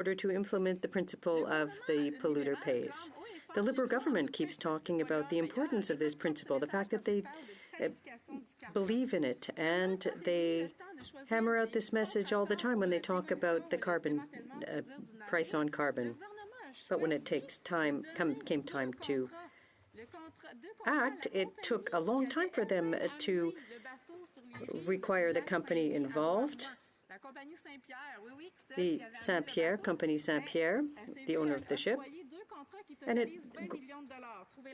order to implement the principle of the polluter pays. The Liberal government keeps talking about the importance of this principle, the fact that they believe in it, and they hammer out this message all the time when they talk about the carbon price on carbon. But when it came time to act, it took a long time for them to require the company involved, the Saint-Pierre, Company Saint-Pierre, the owner of the ship, and it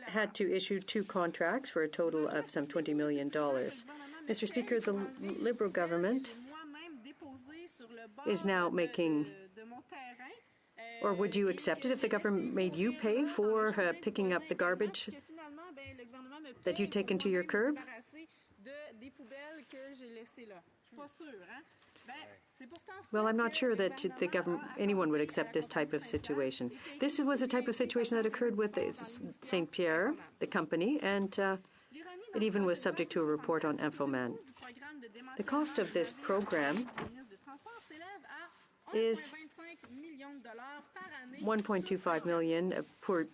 had to issue 2 contracts for a total of some $20 million. Mr. Speaker, the Liberal government is now making, or would you accept it if the government made you pay for picking up the garbage that you take into your curb? Well, I'm not sure that anyone would accept this type of situation. This was a type of situation that occurred with Saint-Pierre, the company, and it even was subject to a report on Infoman. The cost of this program is $1.25 million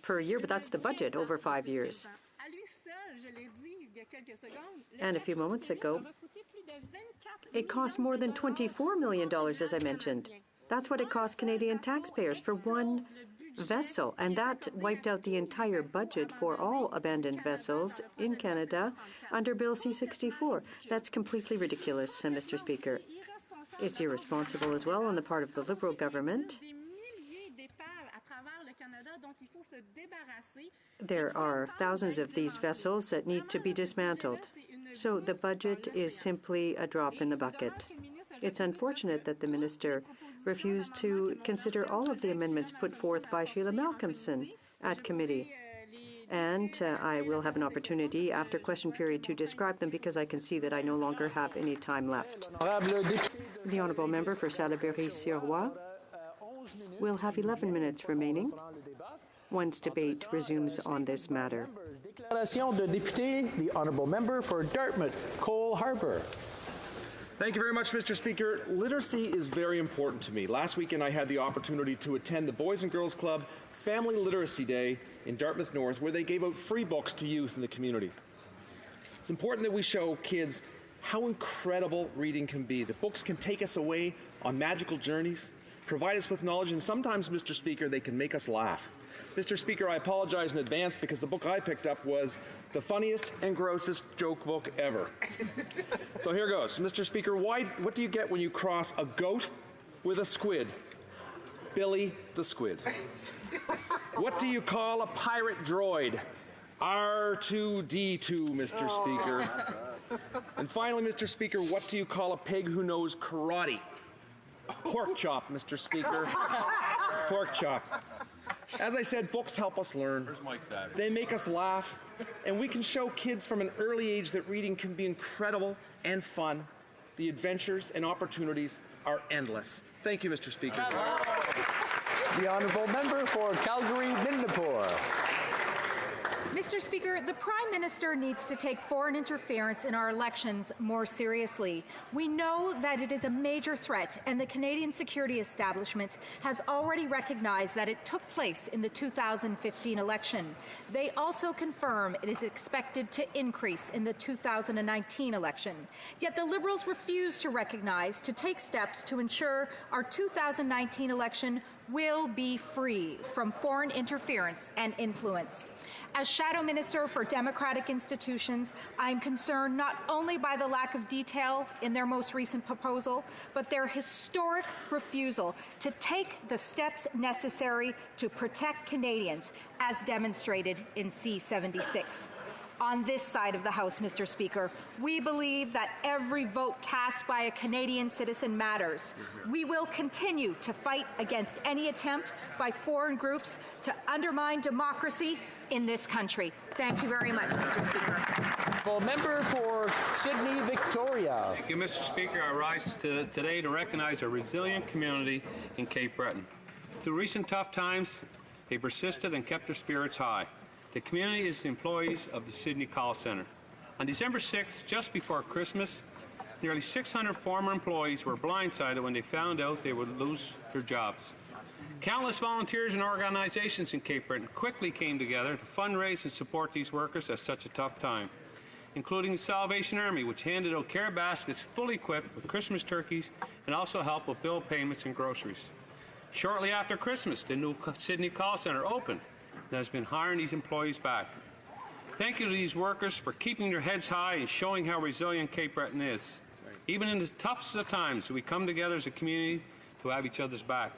per year, but that's the budget over 5 years. And a few moments ago, it cost more than $24 million, as I mentioned. That's what it cost Canadian taxpayers for one vessel, and that wiped out the entire budget for all abandoned vessels in Canada under Bill C-64. That's completely ridiculous, Mr. Speaker. It's irresponsible as well on the part of the Liberal government. There are thousands of these vessels that need to be dismantled. So the budget is simply a drop in the bucket. It's unfortunate that the minister refused to consider all of the amendments put forth by Sheila Malcolmson at committee. And I will have an opportunity after question period to describe them because I can see that I no longer have any time left. The honourable member for Salaberry-sur-Roi will have 11 minutes remaining once debate resumes on this matter. Déclaration de député, the honourable member for Dartmouth, Cole Harbour. Thank you very much, Mr. Speaker. Literacy is very important to me. Last weekend I had the opportunity to attend the Boys and Girls Club Family Literacy Day in Dartmouth North, where they gave out free books to youth in the community. It's important that we show kids how incredible reading can be. The books can take us away on magical journeys, provide us with knowledge, and sometimes, Mr. Speaker, they can make us laugh. Mr. Speaker, I apologize in advance because the book I picked up was the funniest and grossest joke book ever. So here goes. Mr. Speaker, what do you get when you cross a goat with a squid? Billy the Squid. What do you call a pirate droid? R2-D2, Mr. Speaker. And finally, Mr. Speaker, what do you call a pig who knows karate? Pork chop, Mr. Speaker. Pork chop. As I said, books help us learn. They make us laugh, and we can show kids from an early age that reading can be incredible and fun. The adventures and opportunities are endless. Thank you, Mr. Speaker. The honourable member for Calgary-Midnapore. Mr. Speaker, the Prime Minister needs to take foreign interference in our elections more seriously. We know that it is a major threat, and the Canadian security establishment has already recognized that it took place in the 2015 election. They also confirm it is expected to increase in the 2019 election. Yet the Liberals refuse to recognize, to take steps to ensure our 2019 election will be free from foreign interference and influence. As Shadow Minister for Democratic Institutions, I am concerned not only by the lack of detail in their most recent proposal, but their historic refusal to take the steps necessary to protect Canadians, as demonstrated in C-76. On this side of the House, Mr. Speaker, we believe that every vote cast by a Canadian citizen matters. We will continue to fight against any attempt by foreign groups to undermine democracy in this country. Thank you very much, Mr. Speaker. Well, member for Sydney, Victoria. Thank you, Mr. Speaker. I rise today to recognize a resilient community in Cape Breton. Through recent tough times, they persisted and kept their spirits high. The community is the employees of the Sydney Call Centre. On December 6th, just before Christmas, nearly 600 former employees were blindsided when they found out they would lose their jobs. Countless volunteers and organizations in Cape Breton quickly came together to fundraise and support these workers at such a tough time, including the Salvation Army, which handed out care baskets fully equipped with Christmas turkeys and also helped with bill payments and groceries. Shortly after Christmas, the new Sydney call center opened and has been hiring these employees back. Thank you to these workers for keeping their heads high and showing how resilient Cape Breton is. Even in the toughest of times, we come together as a community to have each other's back.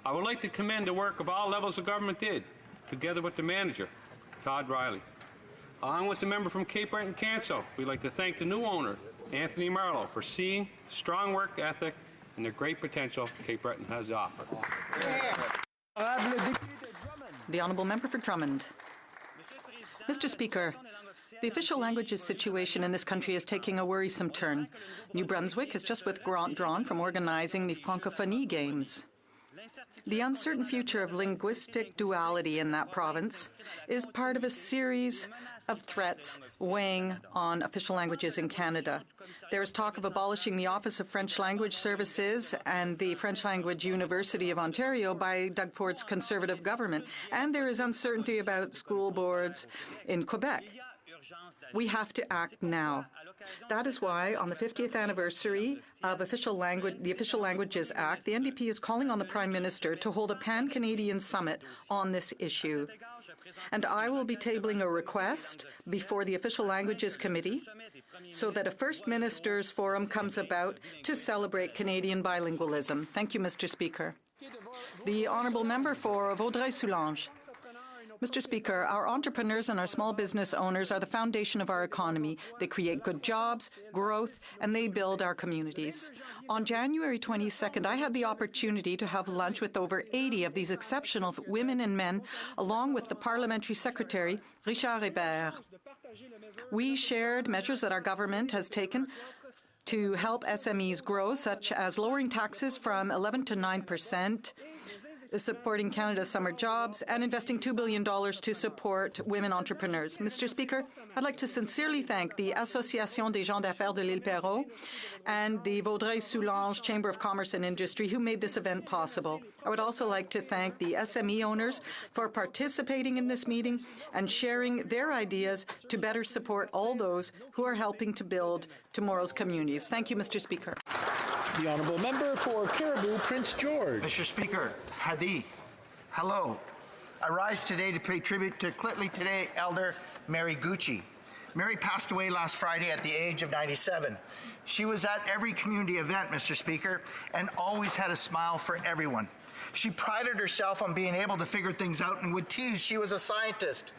I would like to commend the work of all levels of government did, together with the manager, Todd Riley. Along with the member from Cape Breton Council, we'd like to thank the new owner, Anthony Marlowe, for seeing strong work ethic and the great potential Cape Breton has to offer. The Honourable Member for Drummond. Mr. Speaker, the official languages situation in this country is taking a worrisome turn. New Brunswick has just withdrawn from organizing the Francophonie Games. The uncertain future of linguistic duality in that province is part of a series of threats weighing on official languages in Canada. There is talk of abolishing the Office of French Language Services and the French Language University of Ontario by Doug Ford's Conservative government, and there is uncertainty about school boards in Quebec. We have to act now. That is why, on the 50th anniversary of the Official Languages Act, the NDP is calling on the Prime Minister to hold a pan-Canadian summit on this issue. And I will be tabling a request before the Official Languages Committee so that a First Ministers Forum comes about to celebrate Canadian bilingualism. Thank you, Mr. Speaker. The Honourable Member for Vaudreuil-Soulanges. Mr. Speaker, our entrepreneurs and our small business owners are the foundation of our economy. They create good jobs, growth, and they build our communities. On January 22nd, I had the opportunity to have lunch with over 80 of these exceptional women and men, along with the Parliamentary Secretary, Richard Hébert. We shared measures that our government has taken to help SMEs grow, such as lowering taxes from 11 to 9%, supporting Canada's summer jobs, and investing $2 billion to support women entrepreneurs. Mr. Speaker, I'd like to sincerely thank the Association des gens d'affaires de l'Île Perrot and the Vaudreuil-Soulanges Chamber of Commerce and Industry who made this event possible. I would also like to thank the SME owners for participating in this meeting and sharing their ideas to better support all those who are helping to build tomorrow's communities. Thank you, Mr. Speaker. The Honourable Member for Caribou, Prince George. Mr. Speaker, Hadi, hello. I rise today to pay tribute to Clitley Today elder Mary Gucci. Mary passed away last Friday at the age of 97. She was at every community event, Mr. Speaker, and always had a smile for everyone. She prided herself on being able to figure things out and would tease she was a scientist,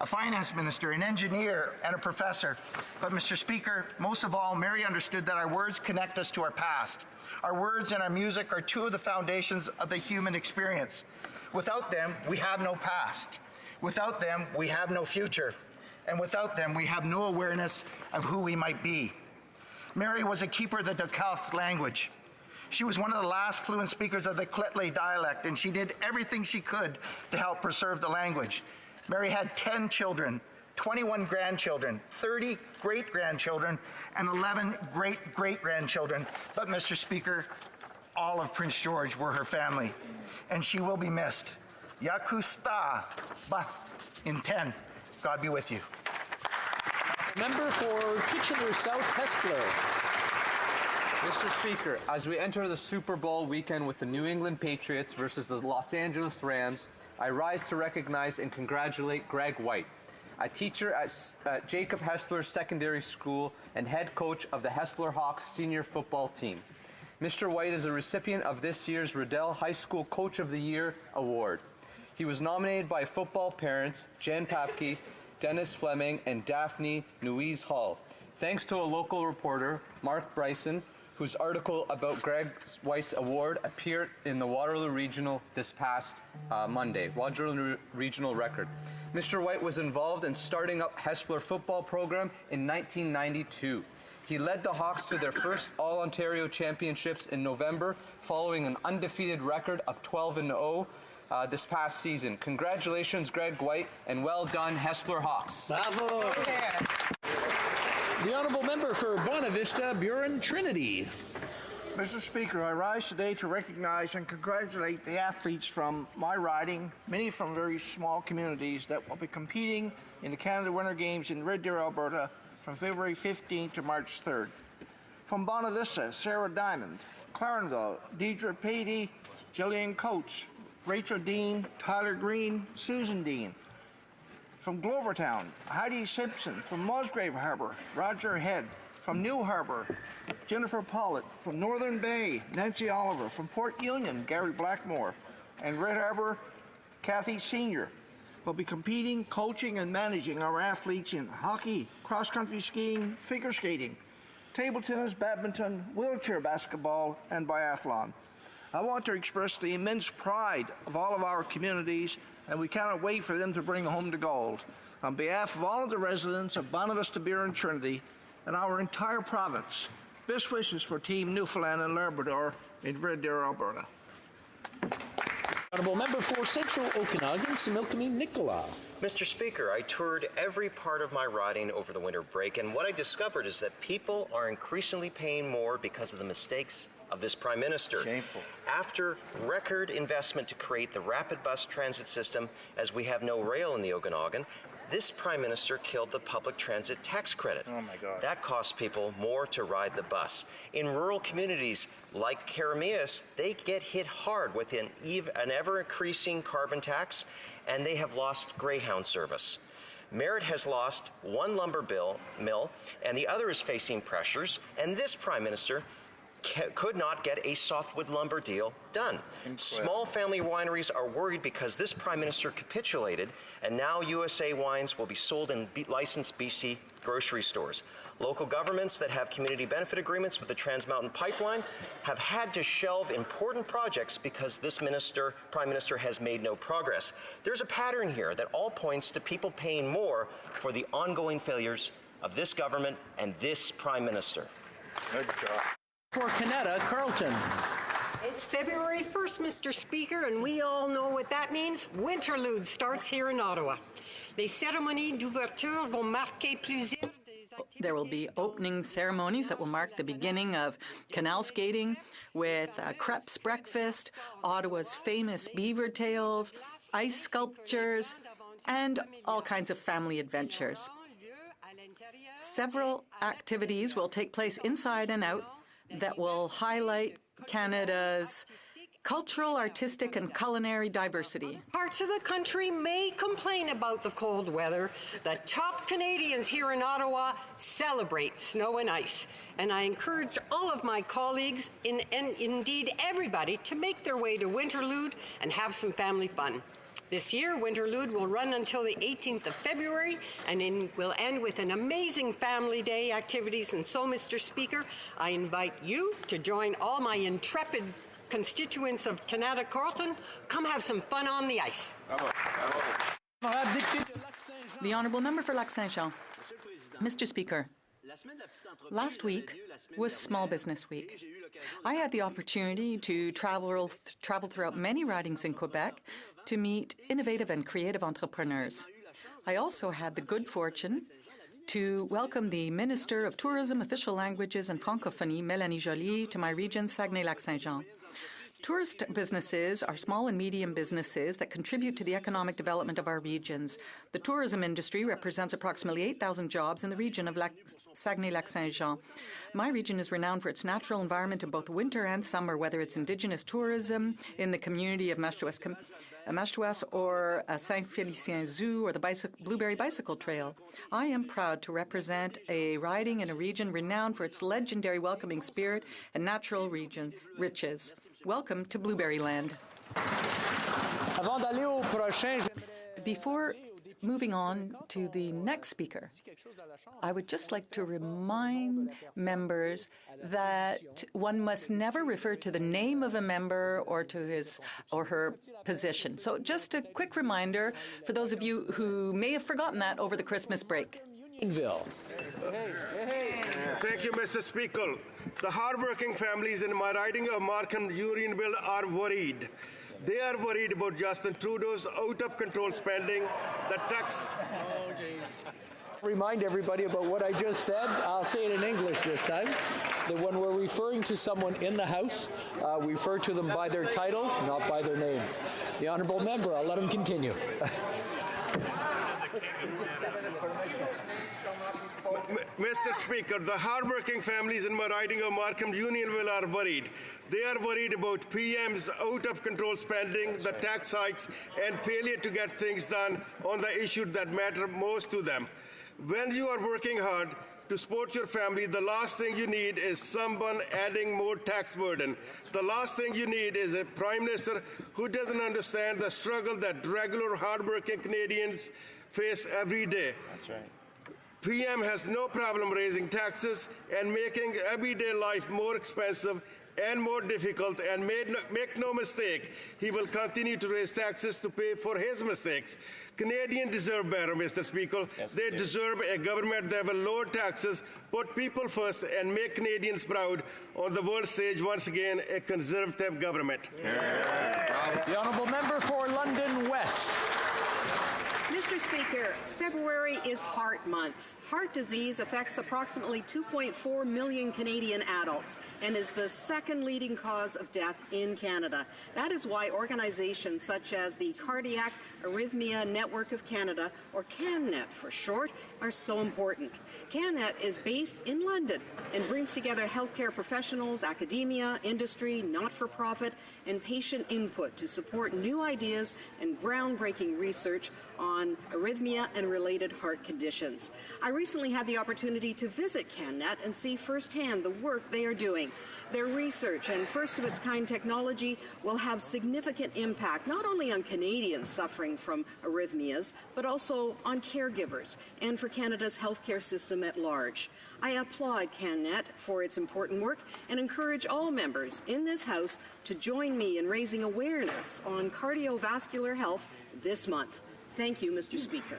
a finance minister, an engineer, and a professor. But, Mr. Speaker, most of all, Mary understood that our words connect us to our past. Our words and our music are two of the foundations of the human experience. Without them, we have no past. Without them, we have no future. And without them, we have no awareness of who we might be. Mary was a keeper of the Dekalth language. She was one of the last fluent speakers of the Clitley dialect, and she did everything she could to help preserve the language. Mary had 10 children, 21 grandchildren, 30 great-grandchildren, and 11 great-great-grandchildren. But, Mr. Speaker, all of Prince George were her family, and she will be missed. Yakusta Bath in 10. God be with you. Member for Kitchener South Hespeler. Mr. Speaker, as we enter the Super Bowl weekend with the New England Patriots versus the Los Angeles Rams, I rise to recognize and congratulate Greg White, a teacher at Jacob Hespeler Secondary School and head coach of the Hespeler HoC senior football team. Mr. White is a recipient of this year's Riddell High School Coach of the Year award. He was nominated by football parents Jen Papke, Dennis Fleming, and Daphne Nuiz Hall, thanks to a local reporter, Mark Bryson, whose article about Greg White's award appeared in the Waterloo Regional this past Monday, Waterloo Regional Record. Mr. White was involved in starting up Hespeler football program in 1992. He led the Hawks to their first All-Ontario Championships in November, following an undefeated record of 12-0 this past season. Congratulations, Greg White, and well done, Hespeler Hawks. Bravo. Yeah. The Honourable Member for Bonavista, Buren Trinity. Mr. Speaker, I rise today to recognize and congratulate the athletes from my riding, many from very small communities that will be competing in the Canada Winter Games in Red Deer, Alberta from February 15th to March 3rd. From Bonavista, Sarah Diamond, Clarenville, Deidre Patey, Jillian Coates, Rachel Dean, Tyler Green, Susan Dean. From Glovertown, Heidi Simpson. From Musgrave Harbour, Roger Head. From New Harbour, Jennifer Pollitt. From Northern Bay, Nancy Oliver. From Port Union, Gary Blackmore. And Red Harbour, Kathy Senior. Will be competing, coaching, and managing our athletes in hockey, cross-country skiing, figure skating, table tennis, badminton, wheelchair basketball, and biathlon. I want to express the immense pride of all of our communities, and we cannot wait for them to bring home the gold. On behalf of all of the residents of Bonavista, Beer, and Trinity, and our entire province, best wishes for Team Newfoundland and Labrador in Red Deer, Alberta. Honourable Member for Central Okanagan, Similkameen Nicola. Mr. Speaker, I toured every part of my riding over the winter break, and what I discovered is that people are increasingly paying more because of the mistakes of this Prime Minister. Shameful. After record investment to create the rapid bus transit system, as we have no rail in the Okanagan, this Prime Minister killed the public transit tax credit. Oh my God. That costs people more to ride the bus. In rural communities like Karameas, they get hit hard with an ever-increasing carbon tax, and they have lost Greyhound service. Merritt has lost one lumber mill, and the other is facing pressures, and this Prime Minister could not get a softwood lumber deal done. Small family wineries are worried because this Prime Minister capitulated, and now USA wines will be sold in licensed BC grocery stores. Local governments that have community benefit agreements with the Trans Mountain Pipeline have had to shelve important projects because this Prime Minister has made no progress. There's a pattern here that all points to people paying more for the ongoing failures of this government and this Prime Minister. Good job. For Canada, Carlton. It's February 1st, Mr. Speaker, and we all know what that means. Winterlude starts here in Ottawa. Les cérémonies d'ouverture vont marquer plusieurs There will be opening ceremonies that will mark the beginning of canal skating with crepes breakfast, Ottawa's famous beaver tails, ice sculptures, and all kinds of family adventures. Several activities will take place inside and out that will highlight Canada's cultural, artistic, and culinary diversity. Parts of the country may complain about the cold weather. The tough Canadians here in Ottawa celebrate snow and ice. And I encourage all of my colleagues, and indeed everybody, to make their way to Winterlude and have some family fun. This year, Winterlude will run until the 18th of February and will end with an amazing Family Day activities. And so, Mr. Speaker, I invite you to join all my intrepid constituents of Canada Carleton. Come have some fun on the ice. The Honourable Member for Lac-Saint-Jean. Mr. Speaker, last week was Small Business Week. I had the opportunity to travel throughout many ridings in Quebec to meet innovative and creative entrepreneurs. I also had the good fortune to welcome the Minister of Tourism, Official Languages and Francophonie, Mélanie Joly, to my region, Saguenay-Lac-Saint-Jean. Tourist businesses are small and medium businesses that contribute to the economic development of our regions. The tourism industry represents approximately 8,000 jobs in the region of Saguenay-Lac-Saint-Jean. My region is renowned for its natural environment in both winter and summer, whether it's Indigenous tourism in the community of Mashtuas or Saint-Félicien Zoo or the Blueberry Bicycle Trail. I am proud to represent a riding in a region renowned for its legendary welcoming spirit and natural riches. Welcome to Blueberry Land. Before moving on to the next speaker, I would just like to remind members that one must never refer to the name of a member or to his or her position. So just a quick reminder for those of you who may have forgotten that over the Christmas break. Thank you, Mr. Speaker. The hardworking families in my riding of Markham Unionville are worried. They are worried about Justin Trudeau's out-of-control spending, the tax Remind everybody about what I just said. I'll say it in English this time. That when we're referring to someone in the House, we refer to them by their title, not by their name. The honourable member, I'll let him continue. Mr. Speaker, the hardworking families in my riding of Markham Unionville are worried. They are worried about PM's out-of-control spending, the tax hikes, and failure to get things done on the issues that matter most to them. When you are working hard to support your family, the last thing you need is someone adding more tax burden. The last thing you need is a Prime Minister who doesn't understand the struggle that regular hardworking Canadians face every day. That's right. PM has no problem raising taxes and making everyday life more expensive and more difficult, and make no mistake, he will continue to raise taxes to pay for his mistakes. Canadians deserve better, Mr. Speaker. Yes, they deserve a government that will lower taxes, put people first, and make Canadians proud on the world stage once again, a conservative government. The honourable member for London West. Mr. Speaker, February is Heart Month. Heart disease affects approximately 2.4 million Canadian adults and is the second leading cause of death in Canada. That is why organizations such as the Cardiac Arrhythmia Network of Canada, or CanNet for short, are so important. CanNet is based in London and brings together healthcare professionals, academia, industry, not-for-profit, and patient input to support new ideas and groundbreaking research on arrhythmia and related heart conditions. I recently had the opportunity to visit CanNet and see firsthand the work they are doing. Their research and first-of-its-kind technology will have significant impact not only on Canadians suffering from arrhythmias, but also on caregivers and for Canada's healthcare system at large. I applaud CanNet for its important work and encourage all members in this House to join me in raising awareness on cardiovascular health this month. Thank you, Mr. Speaker.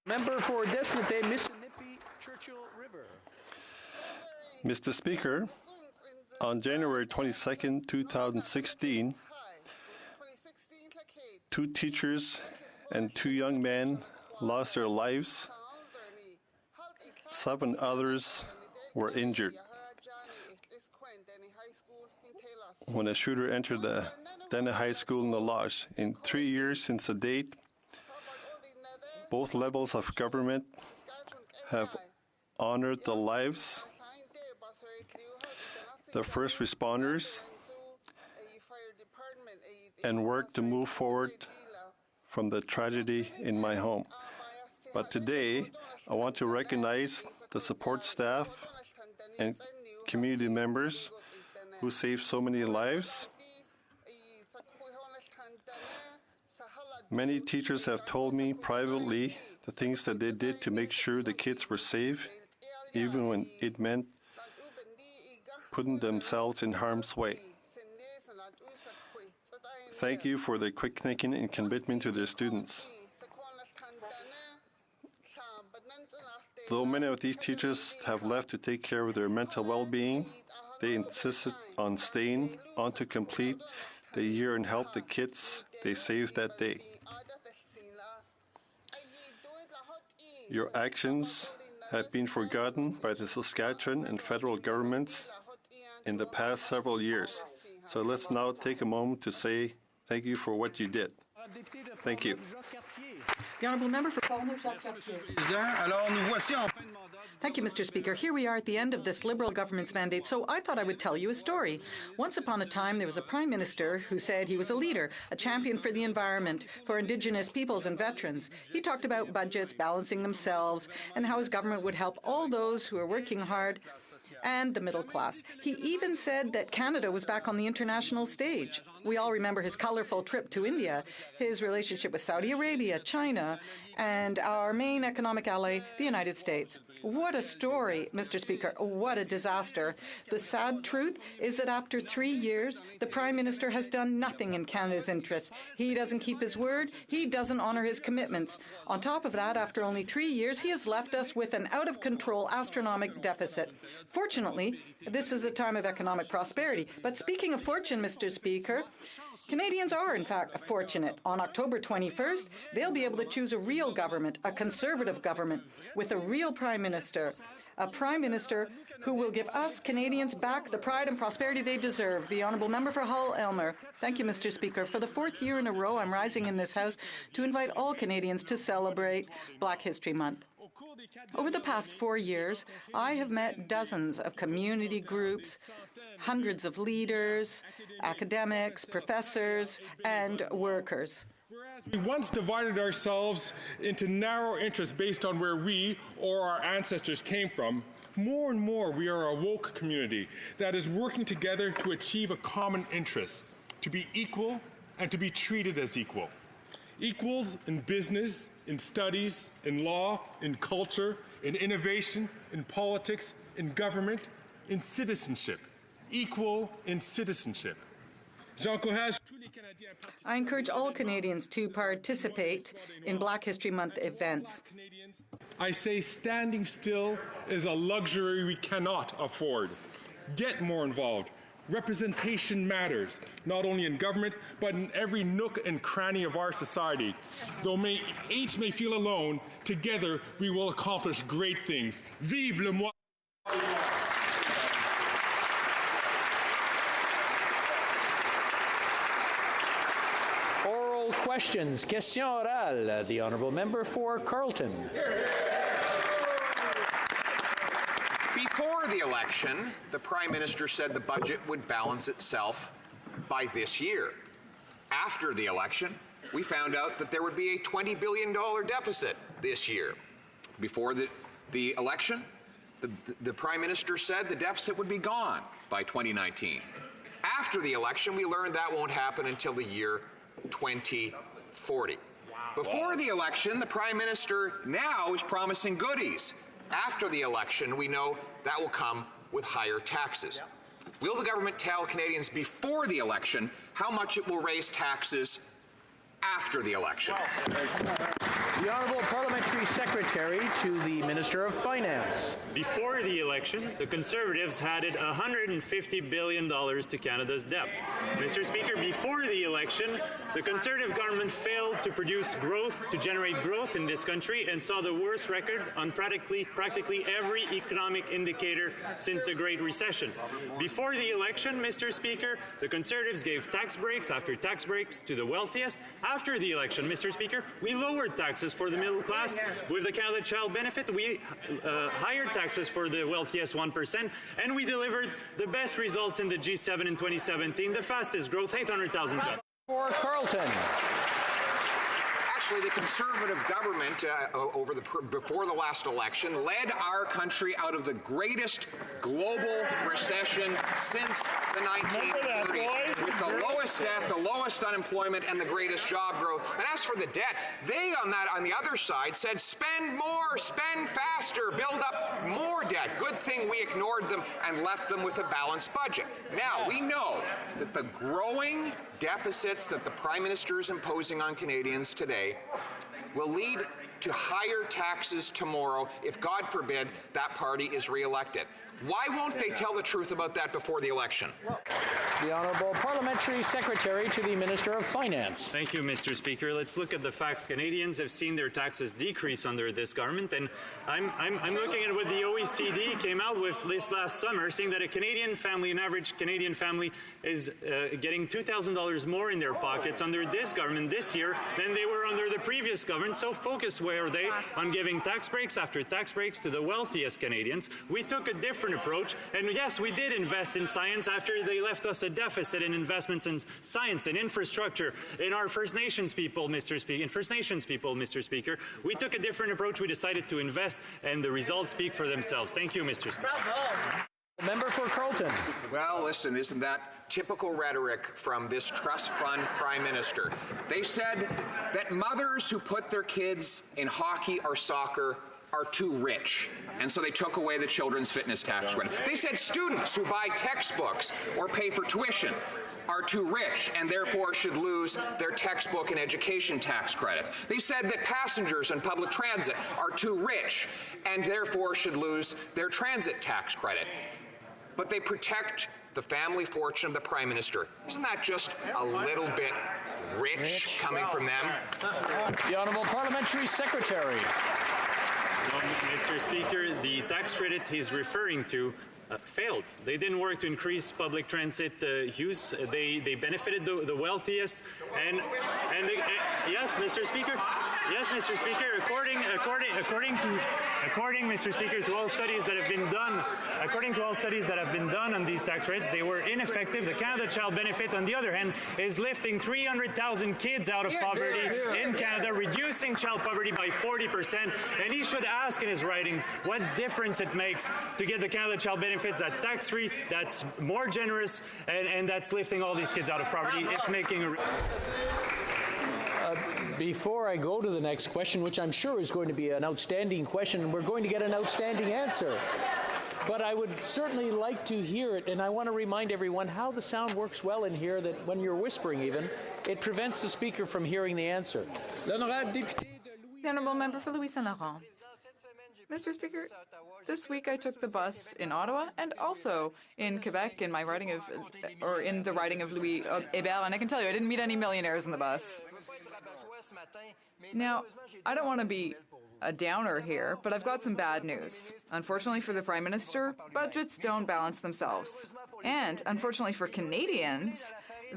Member for Desnate, Mississippi, Churchill River. Mr. Speaker, on January 22, 2016, 2 teachers and 2 young men lost their lives. 7 others were injured when a shooter entered the Dena High School in the Lodge. In 3 years since the date, both levels of government have honored the lives, the first responders, and worked to move forward from the tragedy in my home. But today, I want to recognize the support staff and community members who saved so many lives. Many teachers have told me privately the things that they did to make sure the kids were safe, even when it meant putting themselves in harm's way. Thank you for their quick thinking and commitment to their students. Though many of these teachers have left to take care of their mental well-being, they insisted on staying on to complete the year and help the kids they saved that day. Your actions have been forgotten by the Saskatchewan and federal governments in the past several years. So let's now take a moment to say thank you for what you did. Thank you. The honourable member for Thank you, Mr. Speaker. Here we are at the end of this Liberal government's mandate, so I thought I would tell you a story. Once upon a time, there was a Prime Minister who said he was a leader, a champion for the environment, for Indigenous peoples and veterans. He talked about budgets balancing themselves and how his government would help all those who are working hard and the middle class. He even said that Canada was back on the international stage. We all remember his colorful trip to India, his relationship with Saudi Arabia, China, and our main economic ally, the United States. What a story, Mr. Speaker. What a disaster. The sad truth is that after 3 years, the Prime Minister has done nothing in Canada's interests. He doesn't keep his word. He doesn't honour his commitments. On top of that, after only 3 years, he has left us with an out-of-control astronomical deficit. For Fortunately, this is a time of economic prosperity. But speaking of fortune, Mr. Speaker, Canadians are, in fact, fortunate. On October 21st, they'll be able to choose a real government, a conservative government, with a real prime minister, a prime minister who will give us Canadians back the pride and prosperity they deserve. The Honourable Member for Hull-Elmer. Thank you, Mr. Speaker. For the 4th year in a row, I'm rising in this House to invite all Canadians to celebrate Black History Month. Over the past 4 years, I have met dozens of community groups, hundreds of leaders, academics, professors, and workers. We once divided ourselves into narrow interests based on where we or our ancestors came from. More and more, we are a woke community that is working together to achieve a common interest, to be equal and to be treated as equal. Equals in business, in studies, in law, in culture, in innovation, in politics, in government, in citizenship. Equal in citizenship. I encourage all Canadians to participate in Black History Month events. I say standing still is a luxury we cannot afford. Get more involved. Representation matters, not only in government, but in every nook and cranny of our society. Though each may feel alone, together we will accomplish great things. Vive le moi! Oral questions. Question orale. The Honourable Member for Carleton. Before the election, the Prime Minister said the budget would balance itself by this year. After the election, we found out that there would be a $20 billion deficit this year. Before the election, the Prime Minister said the deficit would be gone by 2019. After the election, we learned that won't happen until the year 2040. Before the election, the Prime Minister now is promising goodies. After the election, we know that will come with higher taxes. Will the government tell Canadians before the election how much it will raise taxes after the election? The Honourable Parliamentary Secretary to the Minister of Finance. Before the election, the Conservatives added $150 billion to Canada's debt. Mr. Speaker, before the election, the Conservative government failed to produce growth, to generate growth in this country, and saw the worst record on practically every economic indicator since the Great Recession. Before the election, Mr. Speaker, the Conservatives gave tax breaks after tax breaks to the wealthiest. After the election, Mr. Speaker, we lowered taxes for the middle class. With the Canada Child Benefit, we higher taxes for the wealthiest 1%, and we delivered the best results in the G7 in 2017, the fastest growth, 800,000 jobs. For Carleton. Actually, the Conservative government before the last election led our country out of the greatest global recession since the 1930s, with the lowest debt, the lowest unemployment, and the greatest job growth. And as for the debt, they on the other side said, spend more, spend faster, build up more debt. Good thing we ignored them and left them with a balanced budget. Now, we know that the growing deficits that the Prime Minister is imposing on Canadians today will lead to higher taxes tomorrow if, God forbid, that party is re-elected. Why won't they tell the truth about that before the election? The Honourable Parliamentary Secretary to the Minister of Finance. Thank you, Mr. Speaker. Let's look at the facts. Canadians have seen their taxes decrease under this government, and I'm looking at what the OECD came out with this last summer, saying that an average Canadian family is getting $2,000 more in their pockets under this government this year than they were under the previous government. So focused were they on giving tax breaks after tax breaks to the wealthiest Canadians. We took a different approach, and yes, we did invest in science after they left us a deficit in investments in science and infrastructure in our First Nations people, Mr. Speaker. We took a different approach. We decided to invest, and the results speak for themselves. Thank you, Mr. Speaker. Bravo. Member for Carleton. Well, listen, isn't that typical rhetoric from this trust fund Prime Minister? They said that mothers who put their kids in hockey or soccer are too rich, and so they took away the children's fitness tax credit. They said students who buy textbooks or pay for tuition are too rich and therefore should lose their textbook and education tax credits. They said that passengers in public transit are too rich and therefore should lose their transit tax credit. But they protect the family fortune of the Prime Minister. Isn't that just a little bit rich coming from them? The Honourable Parliamentary Secretary. Mr. Speaker, the tax credit he's referring to failed. They didn't work to increase public transit use. They benefited the wealthiest, and yes, Mr. Speaker. Yes, Mr. Speaker. According, Mr. Speaker, to all studies that have been done, according to all studies that have been done on these tax rates, they were ineffective. The Canada Child Benefit, on the other hand, is lifting 300,000 kids out of poverty in Canada, reducing child poverty by 40%. And he should ask in his writings what difference it makes to get the Canada Child Benefits that's tax-free, that's more generous, and that's lifting all these kids out of poverty. It's making a... Before I go to the next question, which I'm sure is going to be an outstanding question, and we're going to get an outstanding answer, but I would certainly like to hear it, and I want to remind everyone how the sound works well in here, that when you're whispering even, it prevents the speaker from hearing the answer. The Honourable Member for Louis Saint Laurent. Mr. Speaker, this week I took the bus in Ottawa and also in Quebec in the riding of Louis Hébert, and I can tell you I didn't meet any millionaires in the bus. Now, I don't want to be a downer here, but I've got some bad news. Unfortunately for the Prime Minister, budgets don't balance themselves. And unfortunately for Canadians,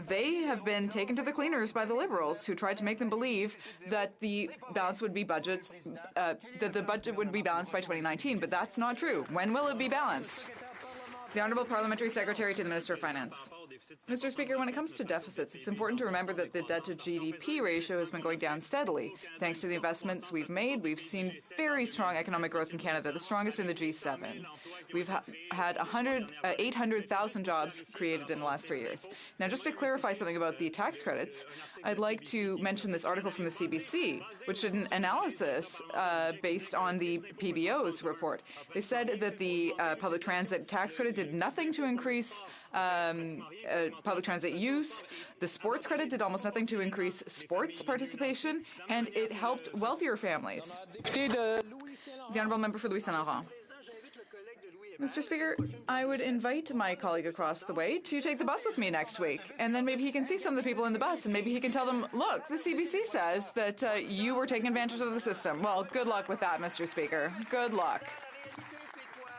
they have been taken to the cleaners by the Liberals, who tried to make them believe that the balance would be that the budget would be balanced by 2019, but that's not true. When will it be balanced? The Honourable Parliamentary Secretary to the Minister of Finance. Mr. Speaker, when it comes to deficits, it's important to remember that the debt-to-GDP ratio has been going down steadily. Thanks to the investments we've made, we've seen very strong economic growth in Canada, the strongest in the G7. We've had 800,000 jobs created in the last 3 years. Now, just to clarify something about the tax credits, I'd like to mention this article from the CBC, which did an analysis based on the PBO's report. They said that the public transit tax credit did nothing to increase public transit use. The sports credit did almost nothing to increase sports participation, and it helped wealthier families. The Honourable Member for Louis Saint Laurent. Mr. Speaker, I would invite my colleague across the way to take the bus with me next week, and then maybe he can see some of the people in the bus, and maybe he can tell them, look, the CBC says that you were taking advantage of the system. Well, good luck with that, Mr. Speaker. Good luck.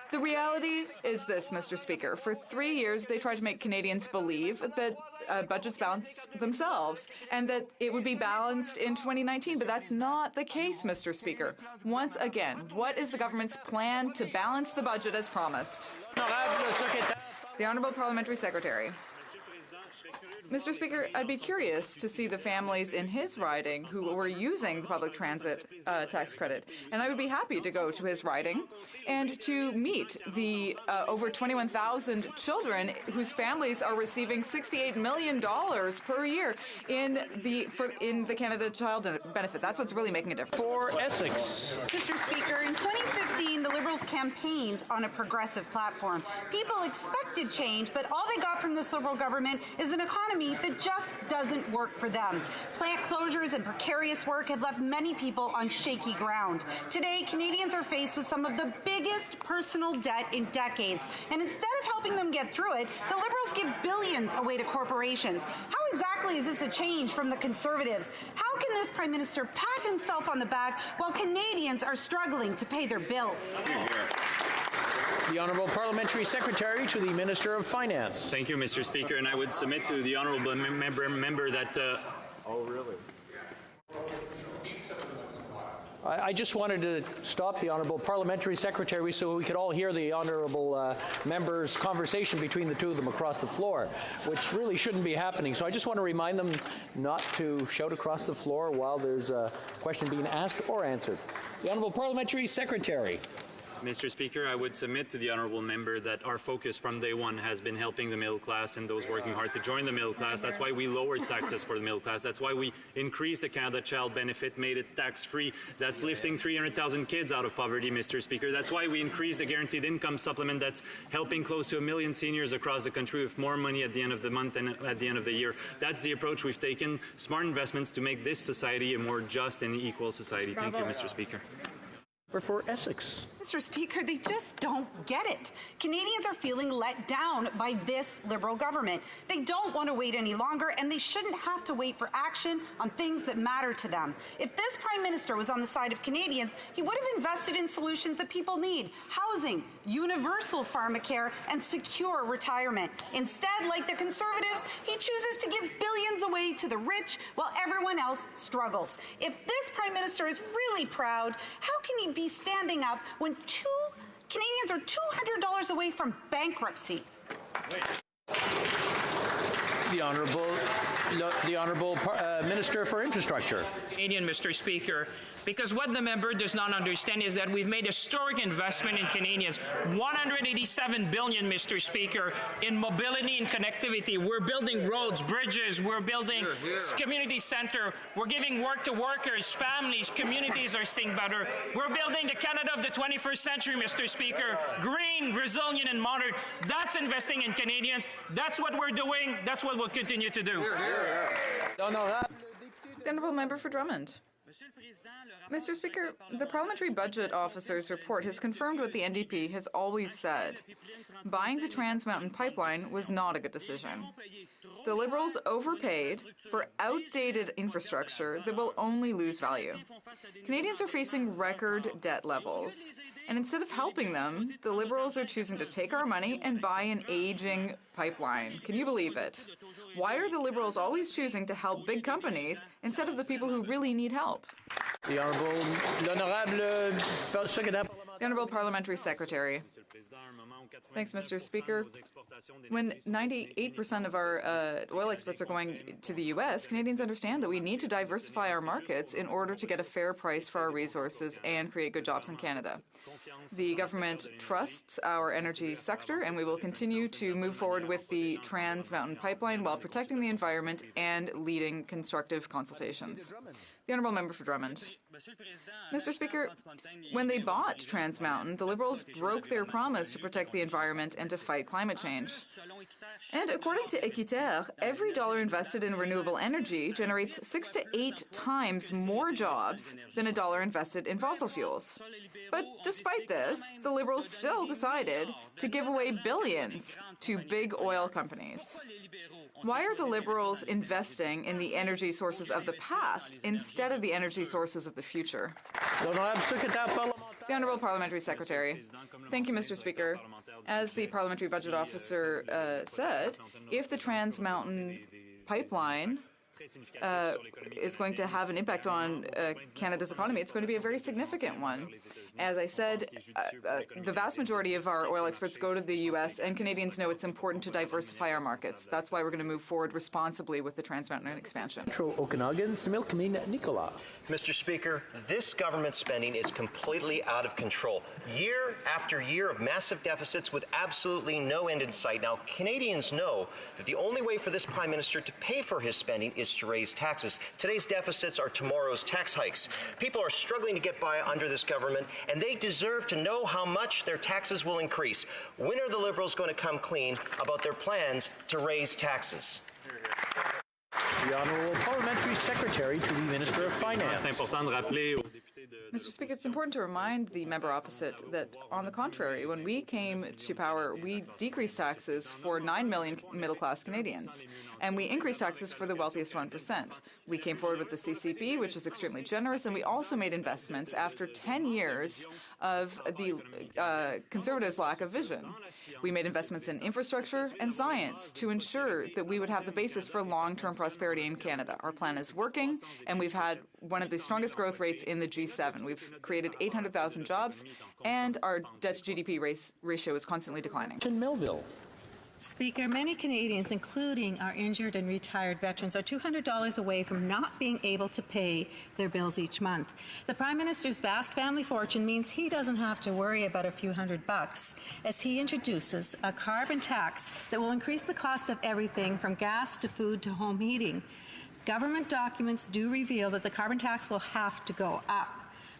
The reality is this, Mr. Speaker. For 3 years, they tried to make Canadians believe that budgets balance themselves and that it would be balanced in 2019, but that's not the case, Mr. Speaker. Once again, what is the government's plan to balance the budget as promised? The Honourable Parliamentary Secretary. Mr. Speaker, I'd be curious to see the families in his riding who were using the public transit tax credit, and I would be happy to go to his riding and to meet the over 21,000 children whose families are receiving $68 million per year in the Canada Child Benefit. That's what's really making a difference. For Essex. Mr. Speaker, in 2015, the Liberals campaigned on a progressive platform. People expected change, but all they got from this Liberal government is an economy that just doesn't work for them. Plant closures and precarious work have left many people on shaky ground. Today, Canadians are faced with some of the biggest personal debt in decades. And instead of helping them get through it, the Liberals give billions away to corporations. How exactly is this a change from the Conservatives? How can this Prime Minister pat himself on the back while Canadians are struggling to pay their bills? The Honourable Parliamentary Secretary to the Minister of Finance. Thank you, Mr. Speaker, and I would submit to the honourable member that... Oh, really? I just wanted to stop the Honourable Parliamentary Secretary so we could all hear the Honourable member's conversation between the two of them across the floor, which really shouldn't be happening. So I just want to remind them not to shout across the floor while there's a question being asked or answered. The Honourable Parliamentary Secretary. Mr. Speaker, I would submit to the honourable member that our focus from day one has been helping the middle class and those working hard to join the middle class. That's why we lowered taxes for the middle class. That's why we increased the Canada Child Benefit, made it tax-free. That's lifting 300,000 kids out of poverty, Mr. Speaker. That's why we increased the guaranteed income supplement that's helping close to 1 million seniors across the country with more money at the end of the month and at the end of the year. That's the approach we've taken, smart investments to make this society a more just and equal society. Thank you, Mr. Speaker. Or for Essex. Mr. Speaker, they just don't get it. Canadians are feeling let down by this Liberal government. They don't want to wait any longer, and they shouldn't have to wait for action on things that matter to them. If this Prime Minister was on the side of Canadians, he would have invested in solutions that people need: housing, universal pharmacare, and secure retirement. Instead, like the Conservatives, he chooses to give billions away to the rich while everyone else struggles. If this Prime Minister is really proud, how can he be standing up when Canadians are $200 away from bankruptcy? The Honourable Minister for Infrastructure. Canadian, Mr. Speaker, because what the member does not understand is that we've made historic investment in Canadians, $187 billion, Mr. Speaker, in mobility and connectivity. We're building roads, bridges, we're building community center, we're giving work to workers, families, communities are seeing better. We're building the Canada of the 21st century, Mr. Speaker, green, resilient, and modern. That's investing in Canadians. That's what we're doing. That's what we'll continue to do. The Honourable Member for Drummond. Mr. Speaker, the Parliamentary Budget Officer's report has confirmed what the NDP has always said. Buying the Trans Mountain Pipeline was not a good decision. The Liberals overpaid for outdated infrastructure that will only lose value. Canadians are facing record debt levels, and instead of helping them, the Liberals are choosing to take our money and buy an aging pipeline. Can you believe it? Why are the Liberals always choosing to help big companies instead of the people who really need help? The Honourable Parliamentary Secretary. Thanks, Mr. Speaker. When 98% of our oil exports are going to the U.S., Canadians understand that we need to diversify our markets in order to get a fair price for our resources and create good jobs in Canada. The government trusts our energy sector, and we will continue to move forward with the Trans Mountain Pipeline while protecting the environment and leading constructive consultations. The Honourable Member for Drummond. Mr. Speaker, when they bought Trans Mountain, the Liberals broke their promise to protect the environment and to fight climate change. And according to Équiterre, every dollar invested in renewable energy generates 6 to 8 times more jobs than a dollar invested in fossil fuels. But despite this, the Liberals still decided to give away billions to big oil companies. Why are the Liberals investing in the energy sources of the past instead of the energy sources of the future? The Honourable Parliamentary Secretary. Thank you, Mr. Speaker. As the Parliamentary Budget Officer said, if the Trans Mountain Pipeline is going to have an impact on Canada's economy, it's going to be a very significant one. As I said, the vast majority of our oil exports go to the U.S., and Canadians know it's important to diversify our markets. That's why we're going to move forward responsibly with the Trans Mountain expansion. Central Okanagan, Similkameen Nicola. Mr. Speaker, this government spending is completely out of control. Year after year of massive deficits with absolutely no end in sight. Now, Canadians know that the only way for this Prime Minister to pay for his spending is to raise taxes. Today's deficits are tomorrow's tax hikes. People are struggling to get by under this government, and they deserve to know how much their taxes will increase. When are the Liberals going to come clean about their plans to raise taxes? The Honourable Parliamentary Secretary to the Minister of Finance. Mr. Speaker, it's important to remind the member opposite that, on the contrary, when we came to power, we decreased taxes for 9 million middle-class Canadians, and we increased taxes for the wealthiest 1%. We came forward with the CCP, which is extremely generous, and we also made investments after 10 years of the Conservatives' lack of vision. We made investments in infrastructure and science to ensure that we would have the basis for long-term prosperity in Canada. Our plan is working, and we've had one of the strongest growth rates in the G7. We've created 800,000 jobs, and our debt-to-GDP ratio is constantly declining. In Melville. Speaker, many Canadians, including our injured and retired veterans, are $200 away from not being able to pay their bills each month. The Prime Minister's vast family fortune means he doesn't have to worry about a few $100 as he introduces a carbon tax that will increase the cost of everything from gas to food to home heating. Government documents do reveal that the carbon tax will have to go up.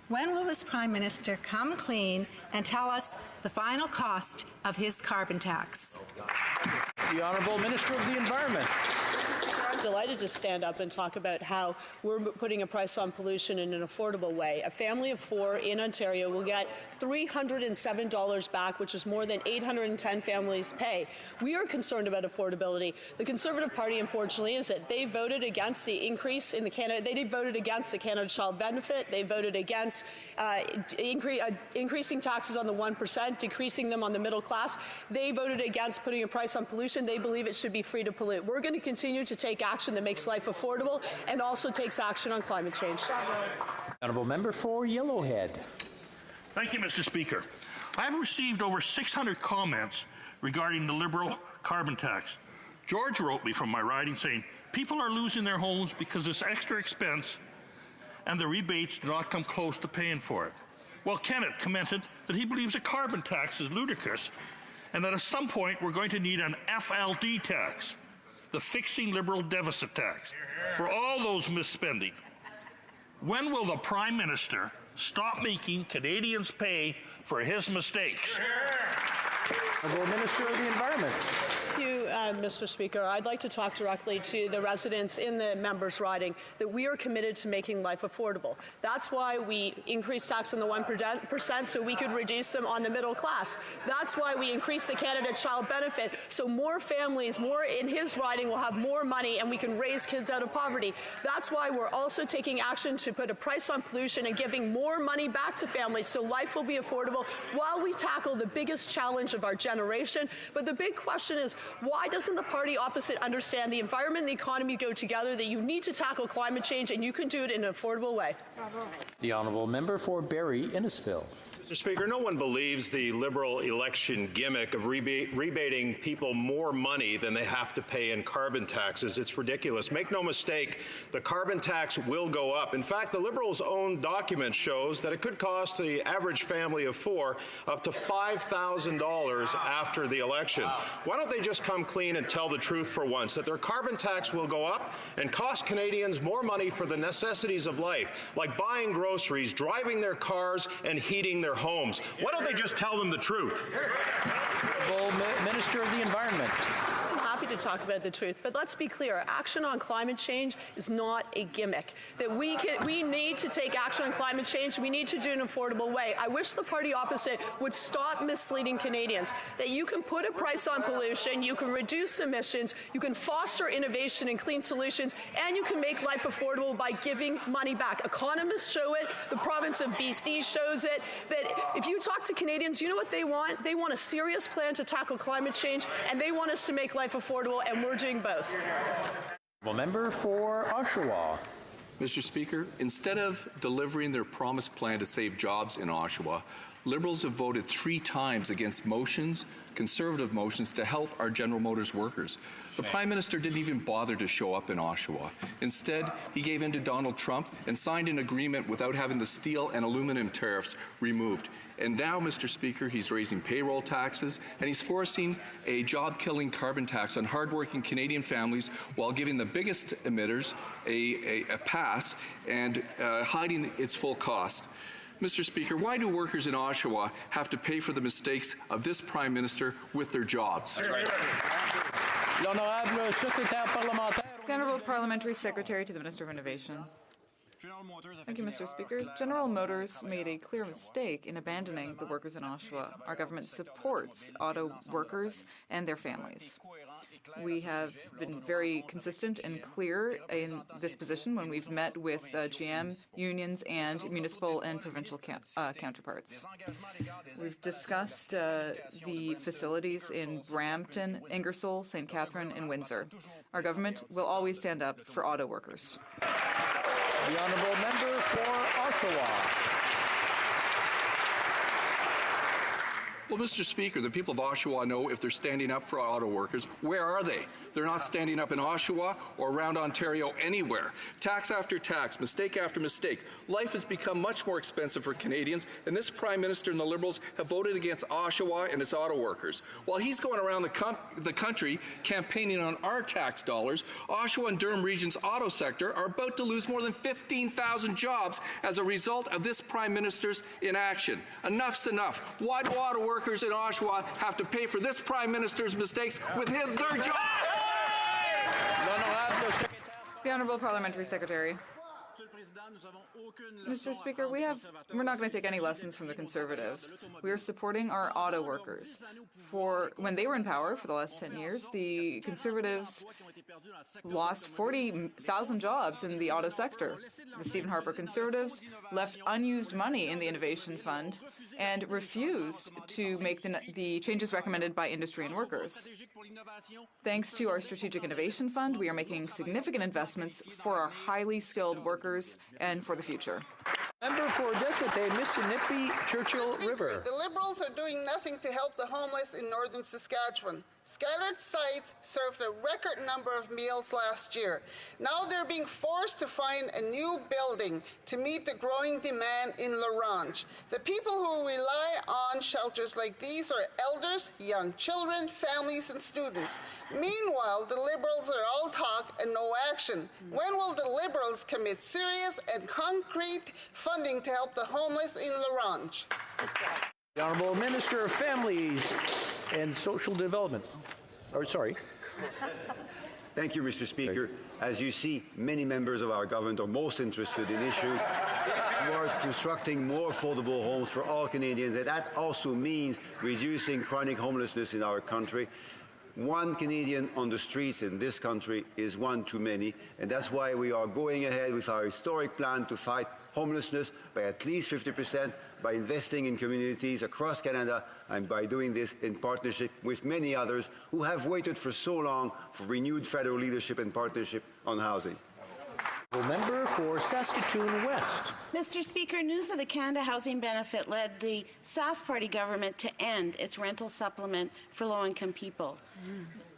When will this Prime Minister come clean and tell us the final cost of his carbon tax? The Honourable Minister of the Environment. I'm delighted to stand up and talk about how we're putting a price on pollution in an affordable way. A family of 4 in Ontario will get $307 back, which is more than 810 families pay. We are concerned about affordability. The Conservative Party, unfortunately, is that they voted against the increase in the Canada. They voted against the Canada Child Benefit. They voted against increasing taxes on the 1%, decreasing them on the middle class. They voted against putting a price on pollution. They believe it should be free to pollute. We're going to continue to take action that makes life affordable and also takes action on climate change. Honourable Member for Yellowhead. Thank you, Mr. Speaker. I have received over 600 comments regarding the Liberal carbon tax. George wrote me from my riding saying, people are losing their homes because this extra expense and the rebates do not come close to paying for it. Well, Kenneth commented that he believes a carbon tax is ludicrous and that at some point we're going to need an FLD tax, the Fixing Liberal Deficit Tax, for all those misspending. When will the Prime Minister stop making Canadians pay for his mistakes? Honourable Minister of the Environment. Thank you, Mr. Speaker. I'd like to talk directly to the residents in the members' riding that we are committed to making life affordable. That's why we increased tax on the 1% so we could reduce them on the middle class. That's why we increased the Canada Child Benefit so more families, more in his riding will have more money and we can raise kids out of poverty. That's why we're also taking action to put a price on pollution and giving more money back to families so life will be affordable while we tackle the biggest challenge of our generation. But the big question is, why doesn't the party opposite understand the environment and the economy go together, that you need to tackle climate change and you can do it in an affordable way? The Honourable Member for Barrie Innisfil. Mr. Speaker, no one believes the Liberal election gimmick of rebating people more money than they have to pay in carbon taxes. It's ridiculous. Make no mistake, the carbon tax will go up. In fact, the Liberals' own document shows that it could cost the average family of 4 up to $5,000 after the election. Why don't they just come clean and tell the truth for once, that their carbon tax will go up and cost Canadians more money for the necessities of life, like buying groceries, driving their cars, and heating their homes? Why don't they just tell them the truth? Minister of the Environment. I'm happy to talk about the truth, but let's be clear. Action on climate change is not a gimmick. That we need to take action on climate change. We need to do it in an affordable way. I wish the party opposite would stop misleading Canadians. That you can put a price on pollution, you can reduce emissions, you can foster innovation and clean solutions, and you can make life affordable by giving money back. Economists show it. The province of BC shows it. That if you talk to Canadians, you know what they want? They want a serious plan to tackle climate change, and they want us to make life affordable, and we're doing both. Member for Oshawa. Mr. Speaker, instead of delivering their promised plan to save jobs in Oshawa, Liberals have voted 3 times against motions, Conservative motions, to help our General Motors workers. The Prime Minister didn't even bother to show up in Oshawa. Instead, he gave in to Donald Trump and signed an agreement without having the steel and aluminum tariffs removed. And now, Mr. Speaker, he's raising payroll taxes and he's forcing a job-killing carbon tax on hardworking Canadian families while giving the biggest emitters a pass and hiding its full cost. Mr. Speaker, why do workers in Oshawa have to pay for the mistakes of this Prime Minister with their jobs? The Honourable Parliamentary Secretary to the Minister of Innovation. Thank you, Mr. Speaker. General Motors made a clear mistake in abandoning the workers in Oshawa. Our government supports auto workers and their families. We have been very consistent and clear in this position when we've met with GM, unions, and municipal and provincial counterparts. We've discussed the facilities in Brampton, Ingersoll, St. Catherine, and Windsor. Our government will always stand up for auto workers. The Honourable Member for Oshawa. Well, Mr. Speaker, the people of Oshawa know if they're standing up for auto workers, where are they? They're not standing up in Oshawa or around Ontario anywhere. Tax after tax, mistake after mistake. Life has become much more expensive for Canadians, and this Prime Minister and the Liberals have voted against Oshawa and its auto workers. While he's going around the country campaigning on our tax dollars, Oshawa and Durham Region's auto sector are about to lose more than 15,000 jobs as a result of this Prime Minister's inaction. Enough's enough. Why do auto workers in Oshawa have to pay for this Prime Minister's mistakes with their job? The Honourable Parliamentary Secretary. Mr. Speaker, we're not going to take any lessons from the Conservatives. We are supporting our auto workers. When they were in power for the last 10 years, the Conservatives lost 40,000 jobs in the auto sector. The Stephen Harper Conservatives left unused money in the Innovation Fund and refused to make the changes recommended by industry and workers. Thanks to our Strategic Innovation Fund, we are making significant investments for our highly skilled workers and for the future. Member for Desete, Mississippi, Churchill River. The Liberals are doing nothing to help the homeless in northern Saskatchewan. Scattered sites served a record number of meals last year. Now they're being forced to find a new building to meet the growing demand in La Ronge. The people who rely on shelters like these are elders, young children, families, and students. Meanwhile, the Liberals are all talk and no action. When will the Liberals commit serious and concrete funding to help the homeless in La Ronge? The Honourable Minister of Families and Social Development. Thank you, Mr. Speaker. As you see, many members of our government are most interested in issues towards constructing more affordable homes for all Canadians, and that also means reducing chronic homelessness in our country. One Canadian on the streets in this country is one too many, and that's why we are going ahead with our historic plan to fight homelessness by at least 50%, by investing in communities across Canada, and by doing this in partnership with many others who have waited for so long for renewed federal leadership and partnership on housing. Member for Saskatoon West. Mr. Speaker, news of the Canada Housing Benefit led the Sask Party government to end its rental supplement for low-income people.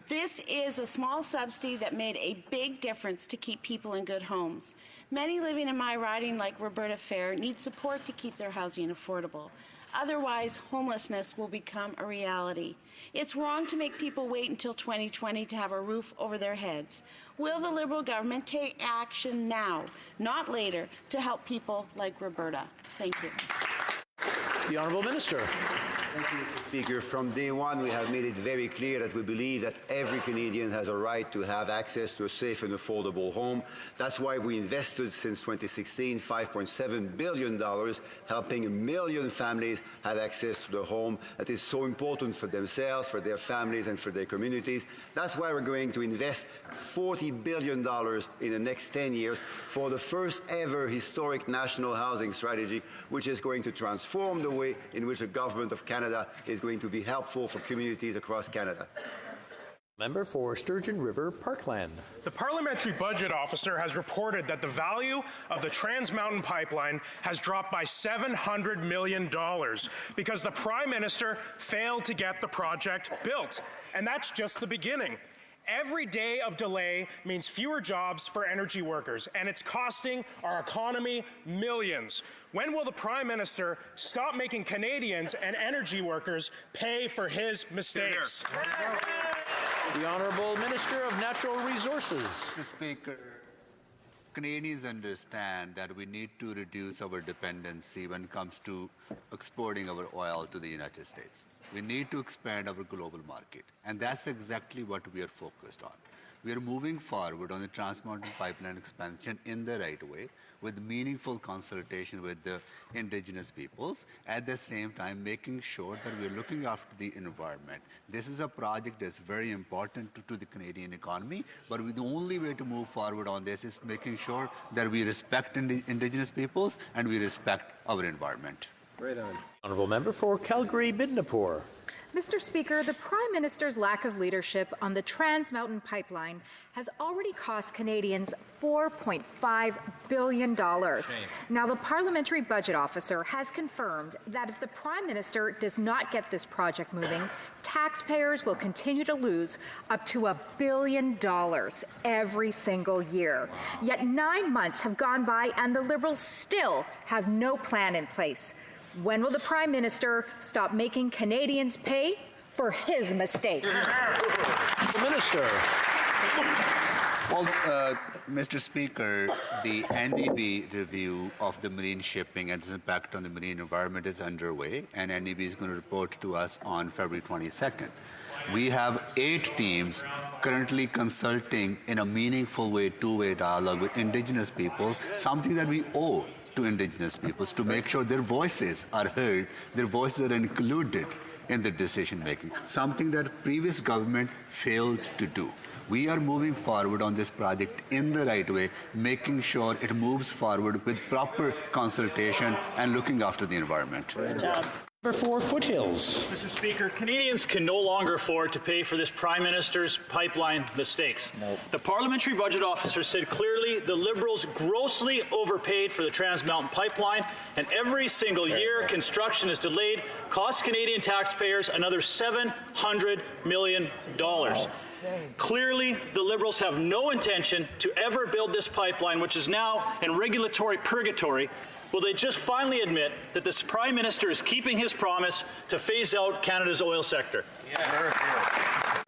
This is a small subsidy that made a big difference to keep people in good homes. Many living in my riding, like Roberta Fair, need support to keep their housing affordable. Otherwise, homelessness will become a reality. It's wrong to make people wait until 2020 to have a roof over their heads. Will the Liberal government take action now, not later, to help people like Roberta? Thank you. The Honourable Minister. Thank you, Mr. Speaker. From day one, we have made it very clear that we believe that every Canadian has a right to have access to a safe and affordable home. That's why we invested since 2016 $5.7 billion, helping 1 million families have access to the home that is so important for themselves, for their families, and for their communities. That's why we're going to invest $40 billion in the next 10 years for the first ever historic national housing strategy, which is going to transform the way in which the government of Canada is going to be helpful for communities across Canada. Member for Sturgeon River Parkland. The Parliamentary Budget Officer has reported that the value of the Trans Mountain Pipeline has dropped by $700 million because the Prime Minister failed to get the project built. And that's just the beginning. Every day of delay means fewer jobs for energy workers, and it's costing our economy millions. When will the Prime Minister stop making Canadians and energy workers pay for his mistakes? The Honourable Minister of Natural Resources. Mr. Speaker, Canadians understand that we need to reduce our dependency when it comes to exporting our oil to the United States. We need to expand our global market, and that's exactly what we are focused on. We are moving forward on the Trans Mountain Pipeline expansion in the right way, with meaningful consultation with the Indigenous peoples, at the same time making sure that we're looking after the environment. This is a project that's very important to the Canadian economy, but the only way to move forward on this is making sure that we respect Indigenous peoples and we respect our environment. Right on. Honourable Member for Calgary-Midnapore. Mr. Speaker, the Prime Minister's lack of leadership on the Trans Mountain Pipeline has already cost Canadians $4.5 billion. Now, the Parliamentary Budget Officer has confirmed that if the Prime Minister does not get this project moving, taxpayers will continue to lose up to $1 billion every single year. Yet 9 months have gone by and the Liberals still have no plan in place. When will the Prime Minister stop making Canadians pay for his mistakes? The Minister. Well, Mr. Speaker, the NEB review of the marine shipping and its impact on the marine environment is underway, and NEB is going to report to us on February 22nd. We have 8 teams currently consulting in a meaningful way, two-way dialogue with Indigenous peoples, something that we owe to Indigenous peoples to make sure their voices are heard, their voices are included in the decision making, something that previous government failed to do. We are moving forward on this project in the right way, making sure it moves forward with proper consultation and looking after the environment. Great job. Number 4, Foothills. Mr. Speaker, Canadians can no longer afford to pay for this Prime Minister's pipeline mistakes. Nope. The Parliamentary Budget Officer said clearly the Liberals grossly overpaid for the Trans Mountain Pipeline, and every single year construction is delayed, costs Canadian taxpayers another $700 million. Wow. Clearly, the Liberals have no intention to ever build this pipeline, which is now in regulatory purgatory. Will they just finally admit that this Prime Minister is keeping his promise to phase out Canada's oil sector?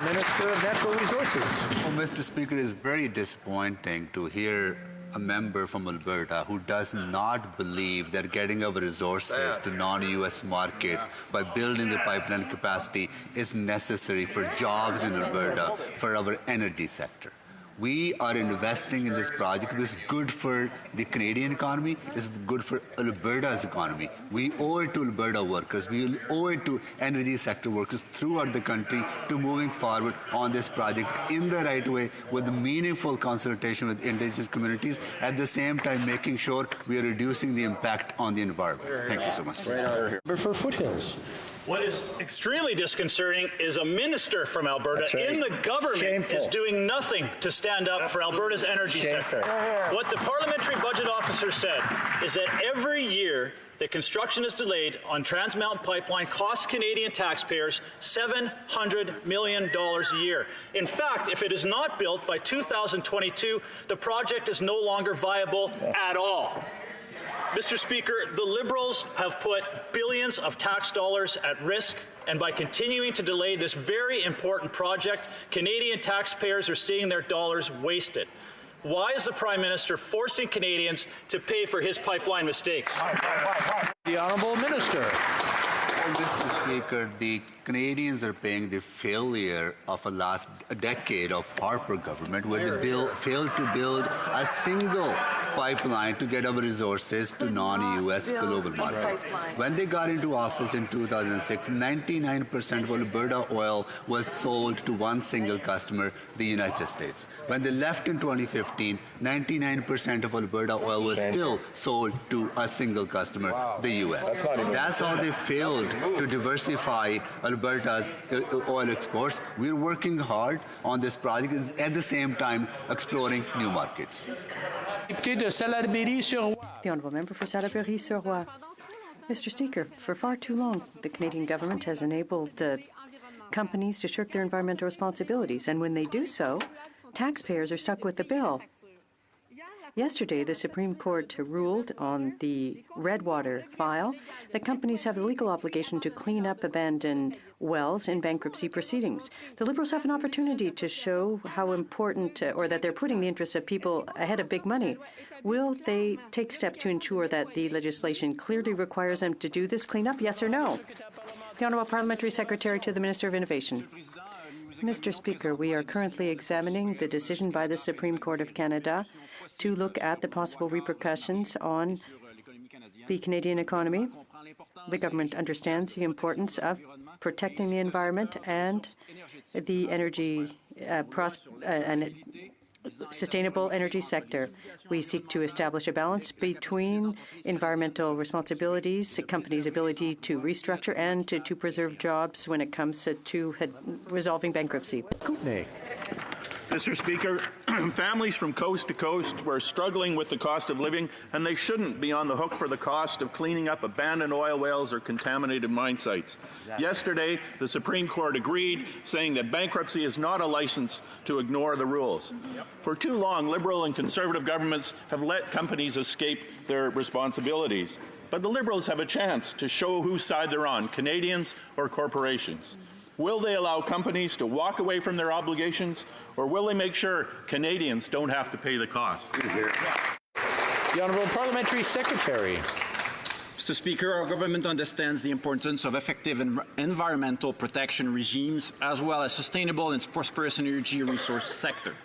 Minister of Natural Resources. Well, Mr. Speaker, it is very disappointing to hear a member from Alberta who does not believe that getting our resources to non-U.S. markets by building the pipeline capacity is necessary for jobs in Alberta, for our energy sector. We are investing in this project. It's good for the Canadian economy. It's good for Alberta's economy. We owe it to Alberta workers. We owe it to energy sector workers throughout the country to moving forward on this project in the right way with meaningful consultation with Indigenous communities, at the same time making sure we are reducing the impact on the environment. Thank you so much. Number 4, Foothills. What is extremely disconcerting is a minister from Alberta in the government is doing nothing to stand up for Alberta's energy sector. What the Parliamentary Budget Officer said is that every year that construction is delayed on Trans Mountain Pipeline costs Canadian taxpayers $700 million a year. In fact, if it is not built by 2022, the project is no longer viable at all. Mr. Speaker, the Liberals have put billions of tax dollars at risk, and by continuing to delay this very important project, Canadian taxpayers are seeing their dollars wasted. Why is the Prime Minister forcing Canadians to pay for his pipeline mistakes? The Honourable Minister. Well, Mr. Speaker, the Canadians are paying the failure of a decade of Harper government, where they failed to build a single pipeline to get our resources to non-U.S. global markets. When they got into office in 2006, 99% of Alberta oil was sold to one single customer, the United States. When they left in 2015, 99% of Alberta oil was still sold to a single customer, the U.S. That's how they failed to diversify Alberta's oil exports. We're working hard on this project, at the same time exploring new markets. The Honourable Member for Salaberry-sur-Roi. Mr. Speaker, for far too long, the Canadian government has enabled companies to shirk their environmental responsibilities, and when they do so, taxpayers are stuck with the bill. Yesterday, the Supreme Court ruled on the Redwater file that companies have the legal obligation to clean up abandoned wells in bankruptcy proceedings. The Liberals have an opportunity to show how important, or that they're putting the interests of people ahead of big money. Will they take steps to ensure that the legislation clearly requires them to do this cleanup, yes or no? The Honourable Parliamentary Secretary to the Minister of Innovation. Mr. Speaker, we are currently examining the decision by the Supreme Court of Canada to look at the possible repercussions on the Canadian economy. The government understands the importance of protecting the environment and the energy sustainable energy sector. We seek to establish a balance between environmental responsibilities, companies' ability to restructure, and to preserve jobs when it comes to resolving bankruptcy. Kootenay. Mr. Speaker, families from coast to coast were struggling with the cost of living, and they shouldn't be on the hook for the cost of cleaning up abandoned oil wells or contaminated mine sites. Yesterday, the Supreme Court agreed, saying that bankruptcy is not a license to ignore the rules. For too long, Liberal and Conservative governments have let companies escape their responsibilities. But the Liberals have a chance to show whose side they're on, Canadians or corporations. Will they allow companies to walk away from their obligations, or will they make sure Canadians don't have to pay the cost? The Honourable Parliamentary Secretary. Mr. Speaker, our government understands the importance of effective environmental protection regimes as well as sustainable and prosperous energy resource sector.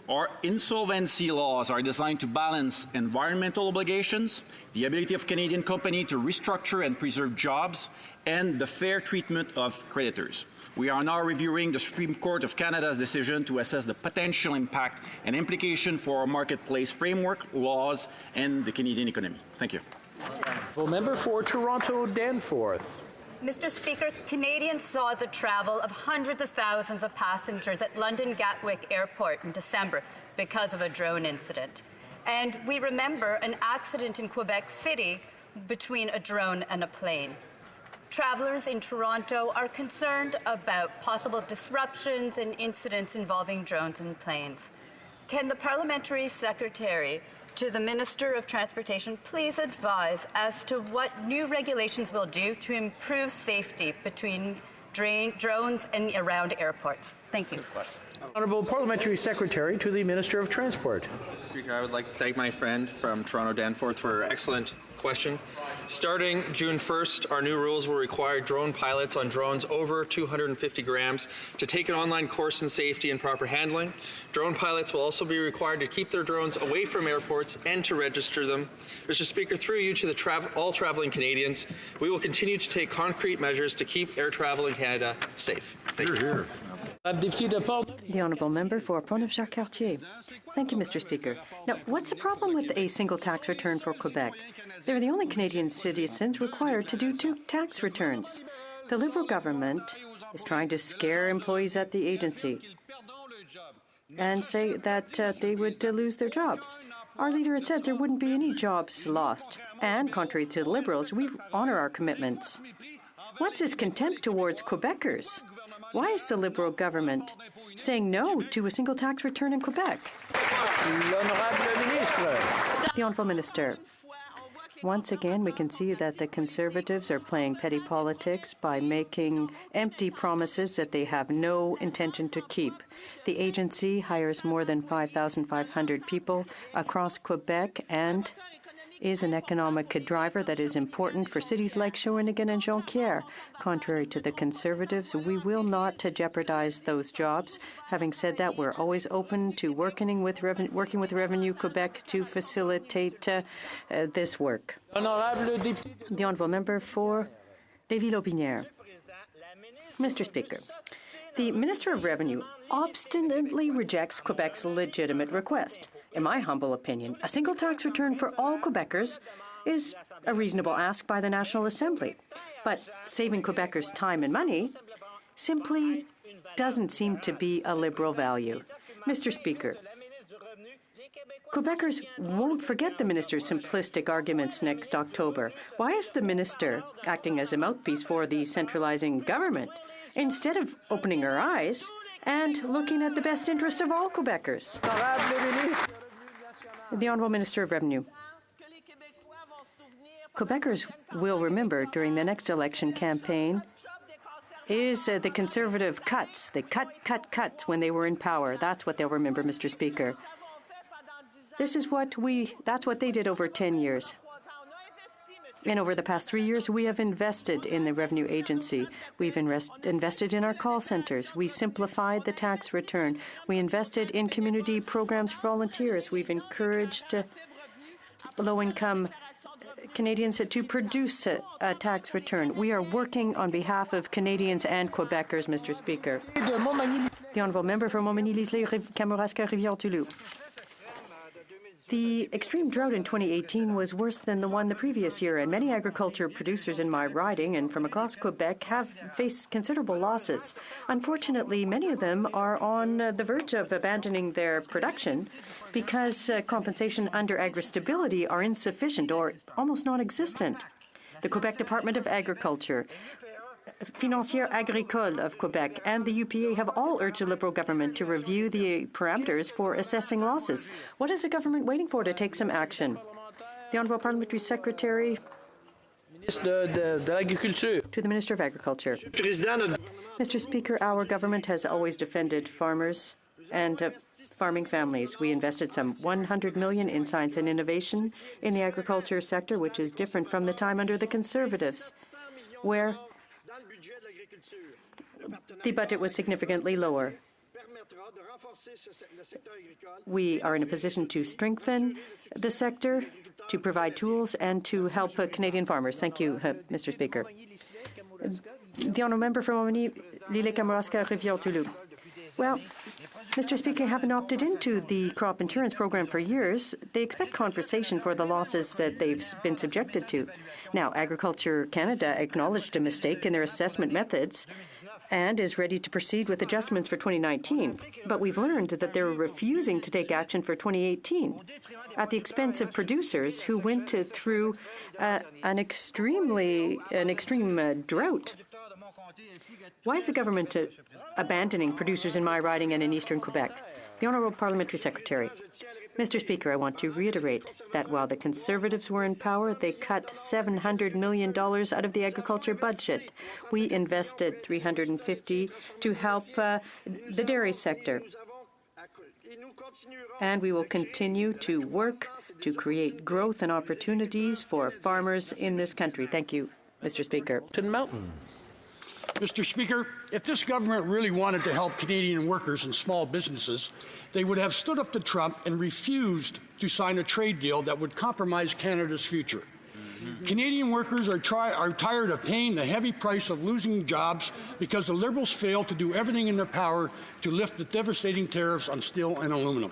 Our insolvency laws are designed to balance environmental obligations, the ability of Canadian companies to restructure and preserve jobs, and the fair treatment of creditors. We are now reviewing the Supreme Court of Canada's decision to assess the potential impact and implication for our marketplace framework, laws, and the Canadian economy. Thank you. Well, member for Toronto Danforth. Mr. Speaker, Canadians saw the travel of hundreds of thousands of passengers at London Gatwick Airport in December because of a drone incident. And we remember an accident in Quebec City between a drone and a plane. Travelers in Toronto are concerned about possible disruptions and incidents involving drones and planes. Can the Parliamentary Secretary to the Minister of Transportation please advise as to what new regulations will do to improve safety between drones and around airports? Thank you. Honourable Parliamentary Secretary to the Minister of Transport. Speaker, I would like to thank my friend from Toronto Danforth for an excellent question. Starting June 1st, our new rules will require drone pilots on drones over 250 grams to take an online course in safety and proper handling. Drone pilots will also be required to keep their drones away from airports and to register them. Mr. Speaker, through you to all traveling Canadians, we will continue to take concrete measures to keep air travel in Canada safe. Thank you. The Honourable Member for Portneuf-Jacques-Cartier. Thank you, Mr. Speaker. Now, what's the problem with a single tax return for Quebec? They're the only Canadian citizens required to do 2 tax returns. The Liberal government is trying to scare employees at the agency and say that they would lose their jobs. Our leader had said there wouldn't be any jobs lost. And contrary to the Liberals, we honour our commitments. What's this contempt towards Quebecers? Why is the Liberal government saying no to a single tax return in Quebec? The Honourable Minister. Once again, we can see that the Conservatives are playing petty politics by making empty promises that they have no intention to keep. The agency hires more than 5,500 people across Quebec and is an economic driver that is important for cities like Shawinigan and Jonquière. Contrary to the Conservatives, we will not jeopardize those jobs. Having said that, we're always open to working with Revenue Quebec to facilitate this work. The Honourable Member for Lévis-Lotbinière. Mr. Speaker, the Minister of Revenue obstinately rejects Quebec's legitimate request. In my humble opinion, a single tax return for all Quebecers is a reasonable ask by the National Assembly. But saving Quebecers time and money simply doesn't seem to be a Liberal value. Mr. Speaker, Quebecers won't forget the minister's simplistic arguments next October. Why is the minister acting as a mouthpiece for the centralizing government instead of opening her eyes and looking at the best interest of all Quebecers? The Honourable Minister of Revenue. Quebecers will remember during the next election campaign is the Conservative cuts. They cut when they were in power. That's what they'll remember, Mr. Speaker. That's what they did over 10 years. And over the past 3 years, we have invested in the Revenue Agency. We've invested in our call centers. We simplified the tax return. We invested in community programs for volunteers. We've encouraged low-income Canadians to produce a tax return. We are working on behalf of Canadians and Quebecers, Mr. Speaker. The Honourable Member for Montmagny-Lise-Kamouraska-Rivière-du-Loup. The extreme drought in 2018 was worse than the one the previous year, and many agriculture producers in my riding and from across Quebec have faced considerable losses. Unfortunately, many of them are on the verge of abandoning their production because compensation under agri-stability are insufficient or almost non-existent. The Quebec Department of Agriculture, Financière Agricole of Quebec, and the UPA have all urged the Liberal government to review the parameters for assessing losses. What is the government waiting for to take some action? The Honourable Parliamentary Secretary to the Minister of Agriculture. Mr. Speaker, our government has always defended farmers and farming families. We invested some $100 million in science and innovation in the agriculture sector, which is different from the time under the Conservatives, where the budget was significantly lower. We are in a position to strengthen the sector, to provide tools, and to help Canadian farmers. Thank you, Mr. Speaker. The Honourable Member for Montmagny-Lise-Kamouraska-Rivière-du-Loup. Well, Mr. Speaker, haven't opted into the crop insurance program for years. They expect conversation for the losses that they've been subjected to. Now, Agriculture Canada acknowledged a mistake in their assessment methods and is ready to proceed with adjustments for 2019. But we've learned that they're refusing to take action for 2018 at the expense of producers who went through an extreme drought. Why is the government abandoning producers in my riding and in eastern Quebec? The Honourable Parliamentary Secretary. Mr. Speaker, I want to reiterate that while the Conservatives were in power, they cut $700 million out of the agriculture budget. We invested $350 to help the dairy sector. And we will continue to work to create growth and opportunities for farmers in this country. Thank you, Mr. Speaker. Mountain. Mr. Speaker, if this government really wanted to help Canadian workers and small businesses, they would have stood up to Trump and refused to sign a trade deal that would compromise Canada's future. Canadian workers are tired of paying the heavy price of losing jobs because the Liberals failed to do everything in their power to lift the devastating tariffs on steel and aluminum.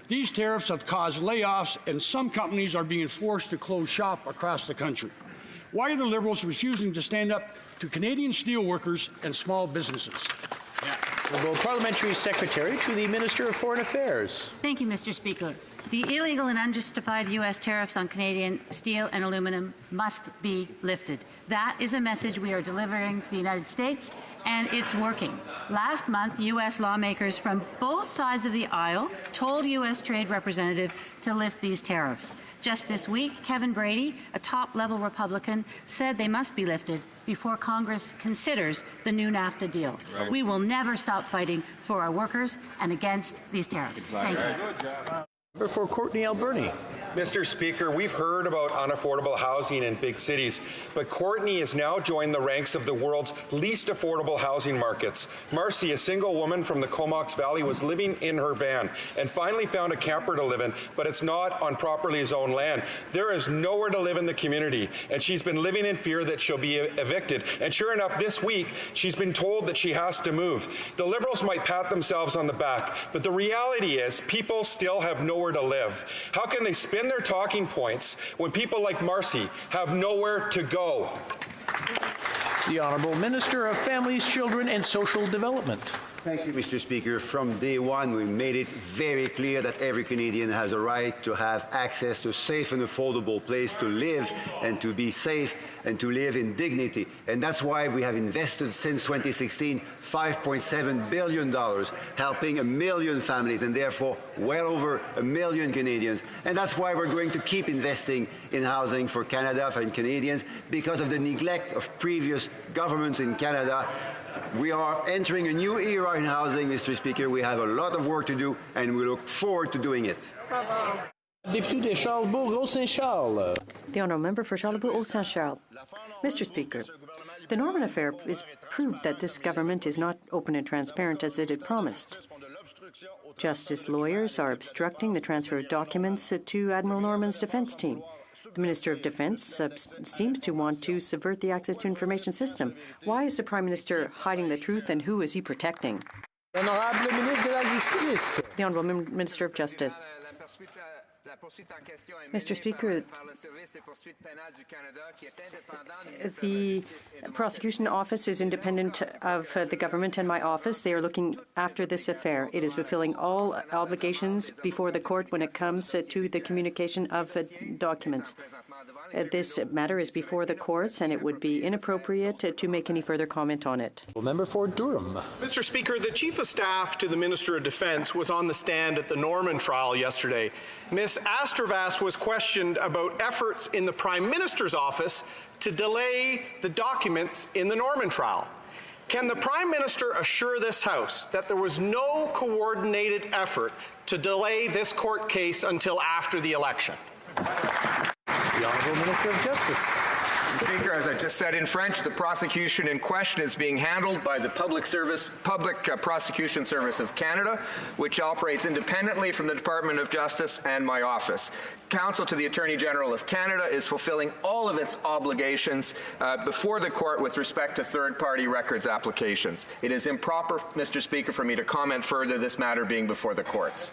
These tariffs have caused layoffs, and some companies are being forced to close shop across the country. Why are the Liberals refusing to stand up to Canadian steelworkers and small businesses? Honourable Parliamentary Secretary to the Minister of Foreign Affairs. Thank you, Mr. Speaker. The illegal and unjustified U.S. tariffs on Canadian steel and aluminum must be lifted. That is a message we are delivering to the United States, and it's working. Last month, U.S. lawmakers from both sides of the aisle told U.S. Trade Representative to lift these tariffs. Just this week, Kevin Brady, a top-level Republican, said they must be lifted before Congress considers the new NAFTA deal. Right. We will never stop fighting for our workers and against these tariffs. Exactly. Thank you. For Courtney Alberni. Mr. Speaker, we've heard about unaffordable housing in big cities, but Courtney has now joined the ranks of the world's least affordable housing markets. Marcy, a single woman from the Comox Valley, was living in her van and finally found a camper to live in, but it's not on properly zoned land. There is nowhere to live in the community, and she's been living in fear that she'll be evicted. And sure enough, this week, she's been told that she has to move. The Liberals might pat themselves on the back, but the reality is people still have nowhere to live. How can they spin their talking points when people like Marcy have nowhere to go? The Honourable Minister of Families, Children and Social Development. Thank you, Mr. Speaker. From day one, we made it very clear that every Canadian has a right to have access to a safe and affordable place to live and to be safe and to live in dignity. And that's why we have invested since 2016 $5.7 billion, helping 1 million families and therefore well over 1 million Canadians. And that's why we're going to keep investing in housing for Canada, for Canadians, because of the neglect of previous governments in Canada. We are entering a new era in housing, Mr. Speaker. We have a lot of work to do, and we look forward to doing it. Député de Charlebourg-Saint-Charles. The Honourable Member for Charlebourg-Saint-Charles. Mr. Speaker, the Norman affair is proved that this government is not open and transparent as it had promised. Justice lawyers are obstructing the transfer of documents to Admiral Norman's defence team. The Minister of Defence seems to want to subvert the access to information system. Why is the Prime Minister hiding the truth, and who is he protecting? Honorable Ministre de la Justice. The Honourable Minister of Justice. Mr. Speaker, the prosecution office is independent of the government and my office. They are looking after this affair. It is fulfilling all obligations before the court when it comes to the communication of documents. This matter is before the courts, and it would be inappropriate to make any further comment on it. Member for Durham. Mr. Speaker, the Chief of Staff to the Minister of Defense was on the stand at the Norman trial yesterday. Ms. Astervas was questioned about efforts in the Prime Minister's office to delay the documents in the Norman trial. Can the Prime Minister assure this House that there was no coordinated effort to delay this court case until after the election? The Honourable Minister of Justice. Speaker, as I just said in French, the prosecution in question is being handled by the Public Prosecution Service of Canada, which operates independently from the Department of Justice and my office. Counsel to the Attorney General of Canada is fulfilling all of its obligations before the court with respect to third-party records applications. It is improper, Mr. Speaker, for me to comment further this matter being before the courts.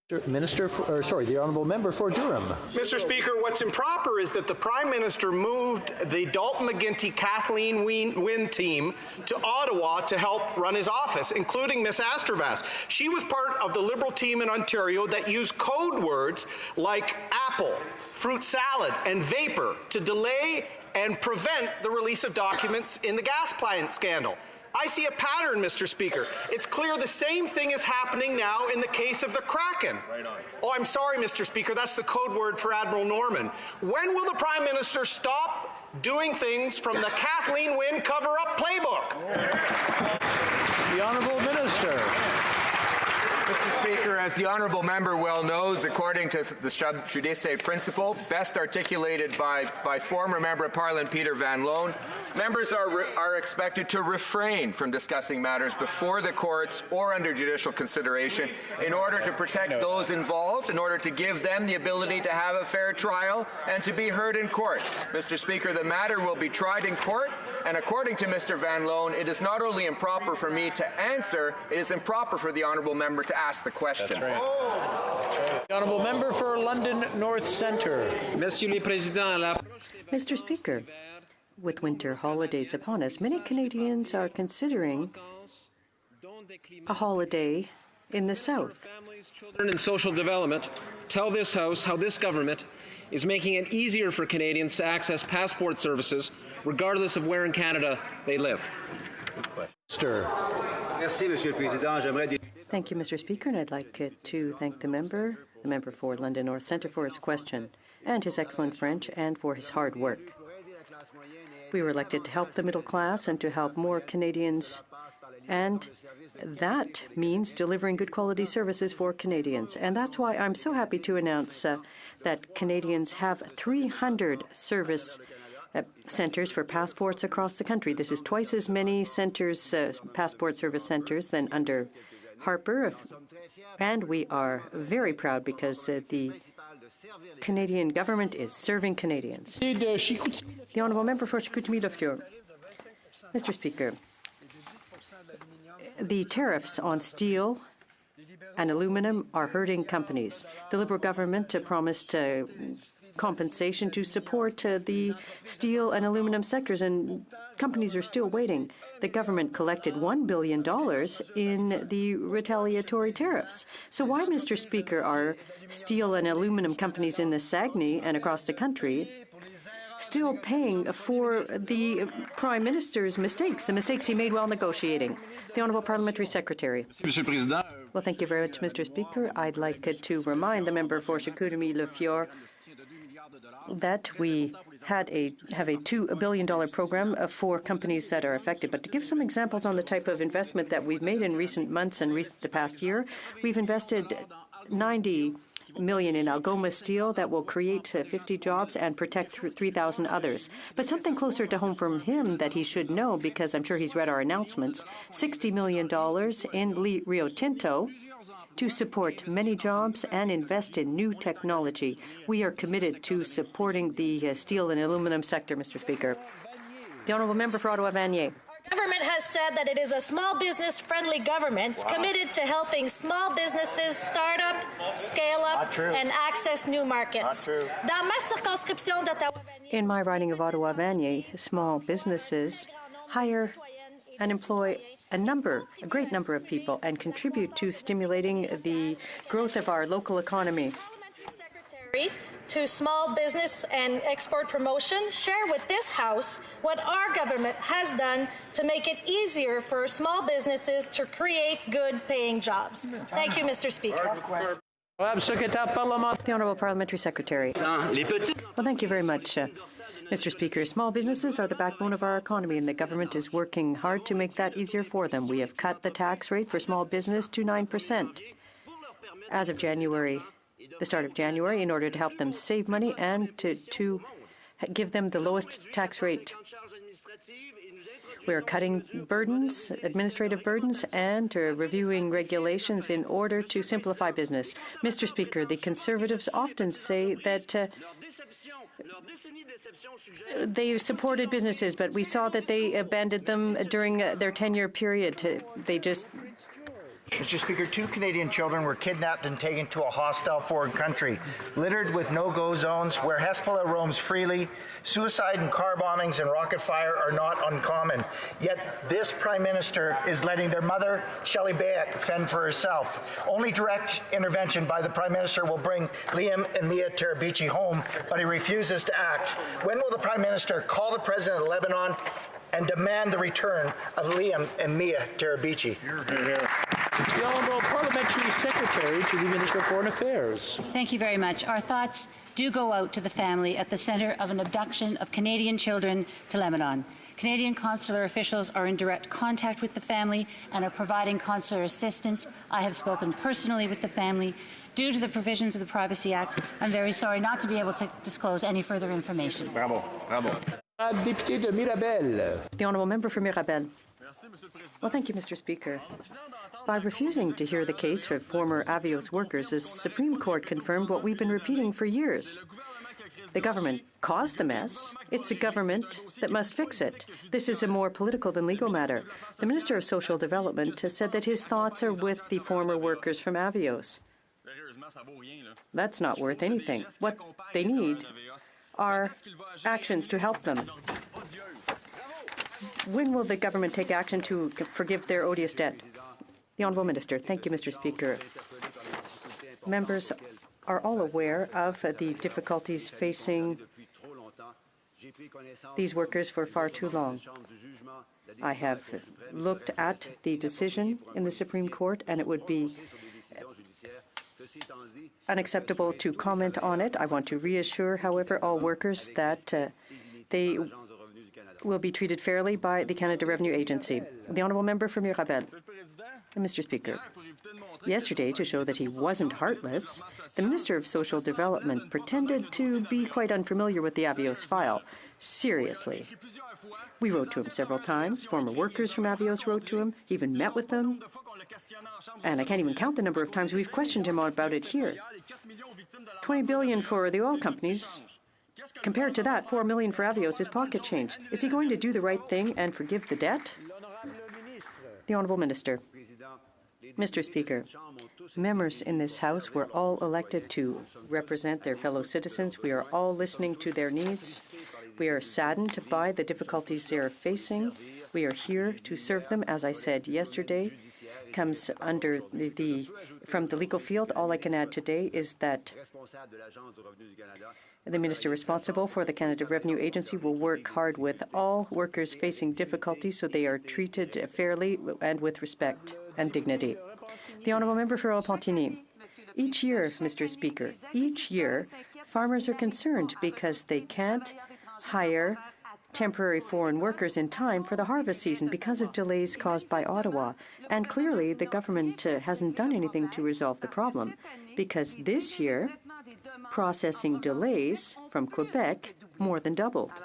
The Honourable Member for Durham. Mr. Speaker, what's improper is that the Prime Minister moved the Dalton McGuinty Kathleen Wynne team to Ottawa to help run his office, including Ms. Astervas. She was part of the Liberal team in Ontario that used code words like apple, fruit salad, and vapor to delay and prevent the release of documents in the gas plant scandal. I see a pattern, Mr. Speaker. It's clear the same thing is happening now in the case of the Kraken. Right on. Oh, I'm sorry, Mr. Speaker. That's the code word for Admiral Norman. When will the Prime Minister stop doing things from the Kathleen Wynne cover-up playbook? The Honourable Minister. Mr. Speaker, as the honourable member well knows, according to the sub judice principle, best articulated by former Member of Parliament Peter Van Loan, members are expected to refrain from discussing matters before the courts or under judicial consideration in order to protect those involved, in order to give them the ability to have a fair trial and to be heard in court. Mr. Speaker, the matter will be tried in court, and according to Mr. Van Loan, it is not only improper for me to answer, it is improper for the honourable member to ask the question. That's right. The Honourable Member for London North Centre. Mr. Speaker, with winter holidays upon us, many Canadians are considering a holiday in the South. Children and social development tell this House how this government is making it easier for Canadians to access passport services regardless of where in Canada they live. Thank you, Mr. Speaker, and I'd like to thank the member for London North Centre, for his question and his excellent French and for his hard work. We were elected to help the middle class and to help more Canadians, and that means delivering good quality services for Canadians. And that's why I'm so happy to announce that Canadians have 300 service centres for passports across the country. This is twice as many centres, passport service centres, than under Harper. And we are very proud because the Canadian government is serving Canadians. The Honourable Member for Chicoutimi-Lefleur. Mr. Speaker, the tariffs on steel and aluminum are hurting companies. The Liberal government promised compensation to support the steel and aluminum sectors, and companies are still waiting. The government collected $1 billion in the retaliatory tariffs. So why, Mr. Speaker, are steel and aluminum companies in the Saguenay and across the country still paying for the Prime Minister's mistakes, the mistakes he made while negotiating? The Honourable Parliamentary Secretary. Well, thank you very much, Mr. Speaker. I'd like to remind the member for Chicoutimi-Lefleur that we have a $2 billion program for companies that are affected. But to give some examples on the type of investment that we've made in recent months and the past year, we've invested $90 million in Algoma Steel that will create 50 jobs and protect 3,000 others. But something closer to home from him that he should know, because I'm sure he's read our announcements, $60 million in Rio Tinto to support many jobs and invest in new technology. We are committed to supporting the steel and aluminum sector, Mr. Speaker. The Honourable Member for Ottawa-Vanier. Government has said that it is a small business-friendly government committed to helping small businesses start up, scale up, and access new markets. Dans ma circonscription d'Ottawa, in my riding of Ottawa-Vanier, small businesses hire and employ a great number of people and contribute to stimulating the growth of our local economy. To small business and export promotion, share with this House what our government has done to make it easier for small businesses to create good-paying jobs. Thank you, Mr. Speaker. The Honourable Parliamentary Secretary. Well, thank you very much, Mr. Speaker. Small businesses are the backbone of our economy, and the government is working hard to make that easier for them. We have cut the tax rate for small business to 9% as of the start of January, in order to help them save money and to give them the lowest tax rate. We are cutting burdens, administrative burdens, and reviewing regulations in order to simplify business. Mr. Speaker, the Conservatives often say that they supported businesses, but we saw that they abandoned them during their 10-year period. Mr. Speaker, 2 Canadian children were kidnapped and taken to a hostile foreign country, littered with no-go zones where Hezbollah roams freely. Suicide and car bombings and rocket fire are not uncommon. Yet this Prime Minister is letting their mother, Shelley Bayek, fend for herself. Only direct intervention by the Prime Minister will bring Liam and Mia Terabici home, but he refuses to act. When will the Prime Minister call the President of Lebanon and demand the return of Liam and Mia Terabici? The Honourable Parliamentary Secretary to the Minister of Foreign Affairs. Thank you very much. Our thoughts do go out to the family at the centre of an abduction of Canadian children to Lebanon. Canadian consular officials are in direct contact with the family and are providing consular assistance. I have spoken personally with the family. Due to the provisions of the Privacy Act, I'm very sorry not to be able to disclose any further information. Bravo. Député de Mirabel. The Honourable Member for Mirabel. Well, thank you, Mr. Speaker. By refusing to hear the case for former Avios workers, the Supreme Court confirmed what we've been repeating for years. The government caused the mess. It's the government that must fix it. This is a more political than legal matter. The Minister of Social Development has said that his thoughts are with the former workers from Avios. That's not worth anything. What they need are actions to help them. When will the government take action to forgive their odious debt? The Honourable Minister. Thank you, Mr. Speaker. Members are all aware of the difficulties facing these workers for far too long. I have looked at the decision in the Supreme Court, and it would be unacceptable to comment on it. I want to reassure, however, all workers that they will be treated fairly by the Canada Revenue Agency. The Honourable Member for Mirabel. Mr. Speaker, yesterday, to show that he wasn't heartless, the Minister of Social Development pretended to be quite unfamiliar with the Avios file. Seriously. We wrote to him several times. Former workers from Avios wrote to him. He even met with them. And I can't even count the number of times we've questioned him about it here. $20 billion for the oil companies. Compared to that, $4 million for Avios is pocket change. Is he going to do the right thing and forgive the debt? The Honourable Minister. Mr. Speaker, members in this House were all elected to represent their fellow citizens. We are all listening to their needs. We are saddened by the difficulties they are facing. We are here to serve them. As I said yesterday, comes under from the legal field. All I can add today is that the minister responsible for the Canada Revenue Agency will work hard with all workers facing difficulties so they are treated fairly and with respect and dignity. The Honourable Member for Repentigny. Each year, Mr. Speaker, each year, farmers are concerned because they can't hire temporary foreign workers in time for the harvest season because of delays caused by Ottawa. And clearly, the government hasn't done anything to resolve the problem because this year, processing delays from Quebec more than doubled.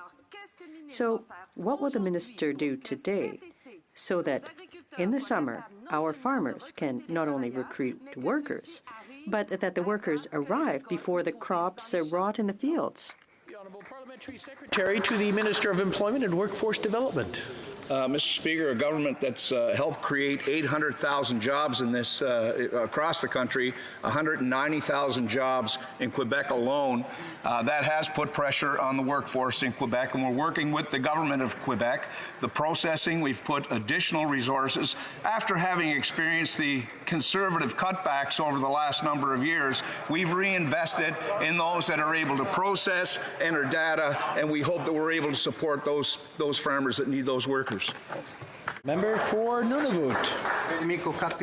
So what will the minister do today so that in the summer our farmers can not only recruit workers, but that the workers arrive before the crops rot in the fields? Honourable Parliamentary Secretary to the Minister of Employment and Workforce Development. Mr. Speaker, a government that's helped create 800,000 jobs in this across the country, 190,000 jobs in Quebec alone. That has put pressure on the workforce in Quebec, and we're working with the government of Quebec. The processing, we've put additional resources. After having experienced the conservative cutbacks over the last number of years, we've reinvested in those that are able to process, enter data, and we hope that we're able to support those farmers that need those workers. Member for Nunavut.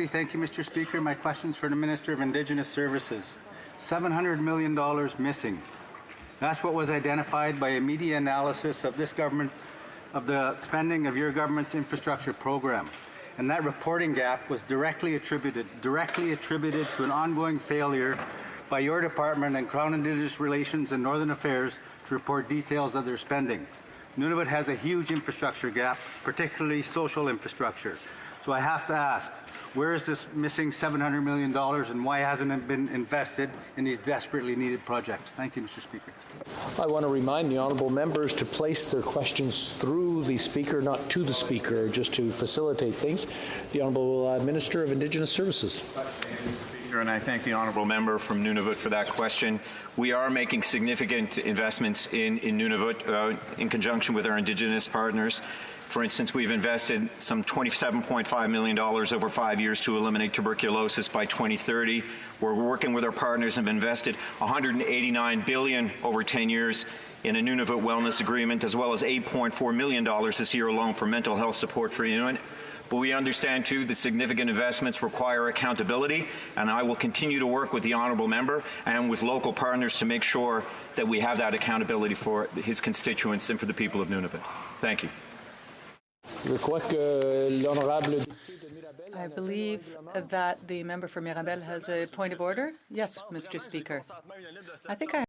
Thank you, Mr. Speaker. My question's for the Minister of Indigenous Services. $700 million missing. That's what was identified by a media analysis of this government, of the spending of your government's infrastructure program. And that reporting gap was directly attributed to an ongoing failure by your department and Crown Indigenous Relations and Northern Affairs to report details of their spending. Nunavut has a huge infrastructure gap, particularly social infrastructure. So I have to ask, where is this missing $700 million and why hasn't it been invested in these desperately needed projects? Thank you, Mr. Speaker. I want to remind the honourable members to place their questions through the Speaker, not to the Speaker, just to facilitate things. The Honourable Minister of Indigenous Services. And I thank the honourable member from Nunavut for that question. We are making significant investments in Nunavut in conjunction with our Indigenous partners. For instance, we've invested some $27.5 million over 5 years to eliminate tuberculosis by 2030. We're working with our partners and have invested $189 billion over 10 years in a Nunavut wellness agreement, as well as $8.4 million this year alone for mental health support for Inuit. But we understand, too, that significant investments require accountability, and I will continue to work with the honourable member and with local partners to make sure that we have that accountability for his constituents and for the people of Nunavut. Thank you. I believe that the member for Mirabel has a point of order. Yes, Mr. Speaker. I think I